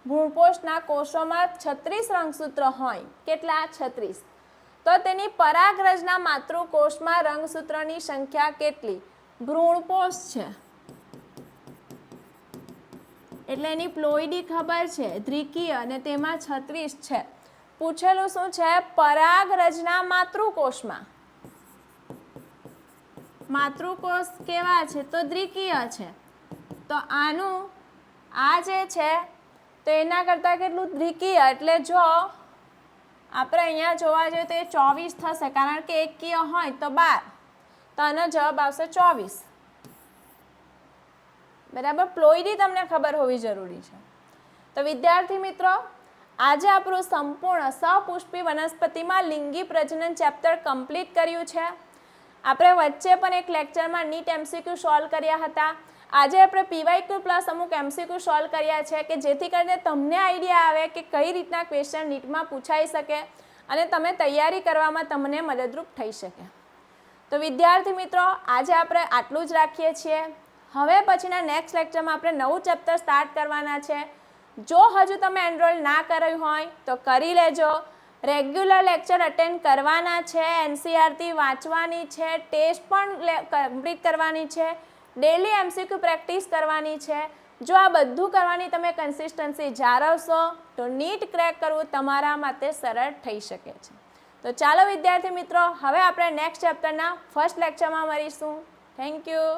ભ્રૂણપોષના કોષોમાં 36 રંગસૂત્ર હોય, કેટલા? 36, તો તેની પરાગરજના માતૃકોષમાં રંગસૂત્રની સંખ્યા કેટલી? ભ્રૂણપોષ છે એટલે એની પ્લોઈડી ખબર છે, દ્વિકીય, અને તેમાં 36 છે. પૂછેલું શું છે? પરાગરજના માતૃકોષમાં. માતૃકોષ કેવા છે? તો દ્વિકીય છે. તો આનું આ જે છે તો એના કરતાં કેટલું? દ્વિકીય. એટલે જો આપણે અહીંયા જોવા જઈએ તો એ 24 થશે, કારણ કે એકકીય હોય તો 12, તો આનો જવાબ આવશે 24. બરાબર. પ્લોઈડી તમને ખબર હોવી જરૂરી છે. તો વિદ્યાર્થી મિત્રો, આજે આપણું સંપૂર્ણ સપુષ્પી વનસ્પતિમાં લિંગી પ્રજનન ચેપ્ટર કમ્પ્લીટ કર્યું છે. આપણે વચ્ચે પણ એક લેક્ચરમાં નીટ એમસીક્યુ સોલ્વ કર્યા હતા. આજે આપણે પીવાયક્યુ પ્લસ અમુક એમસીક્યુ સોલ્વ કર્યા છે કે જેથી કરીને તમને આઈડિયા આવે કે કઈ રીતના ક્વેશ્ચન નીટમાં પૂછાઈ શકે અને તમે તૈયારી કરવામાં તમને મદદરૂપ થઈ શકે. તો વિદ્યાર્થી મિત્રો, આજે આપણે આટલું જ રાખીએ છીએ. હવે પછીના નેક્સ્ટ લેક્ચરમાં આપણે નવું ચેપ્ટર સ્ટાર્ટ કરવાના છે. જો હજુ તમે એનરોલ ના કર્યું હોય તો કરી લેજો. રેગ્યુલર લેક્ચર અટેન્ડ કરવાના છે, એનસીઆરટી વાંચવાની છે, ટેસ્ટ પણ કમ્પ્લીટ કરવાની છે, ડેલી એમસીક્યુ પ્રેક્ટિસ કરવાની છે. જો આ બધું કરવાની તમે કન્સિસ્ટન્સી જાળવશો તો નીટ ક્રેક કરવું તમારા માટે સરળ થઈ શકે છે. તો ચાલો વિદ્યાર્થી મિત્રો, હવે આપણે નેક્સ્ટ ચેપ્ટરના ફર્સ્ટ લેક્ચરમાં મળીશું. Thank you.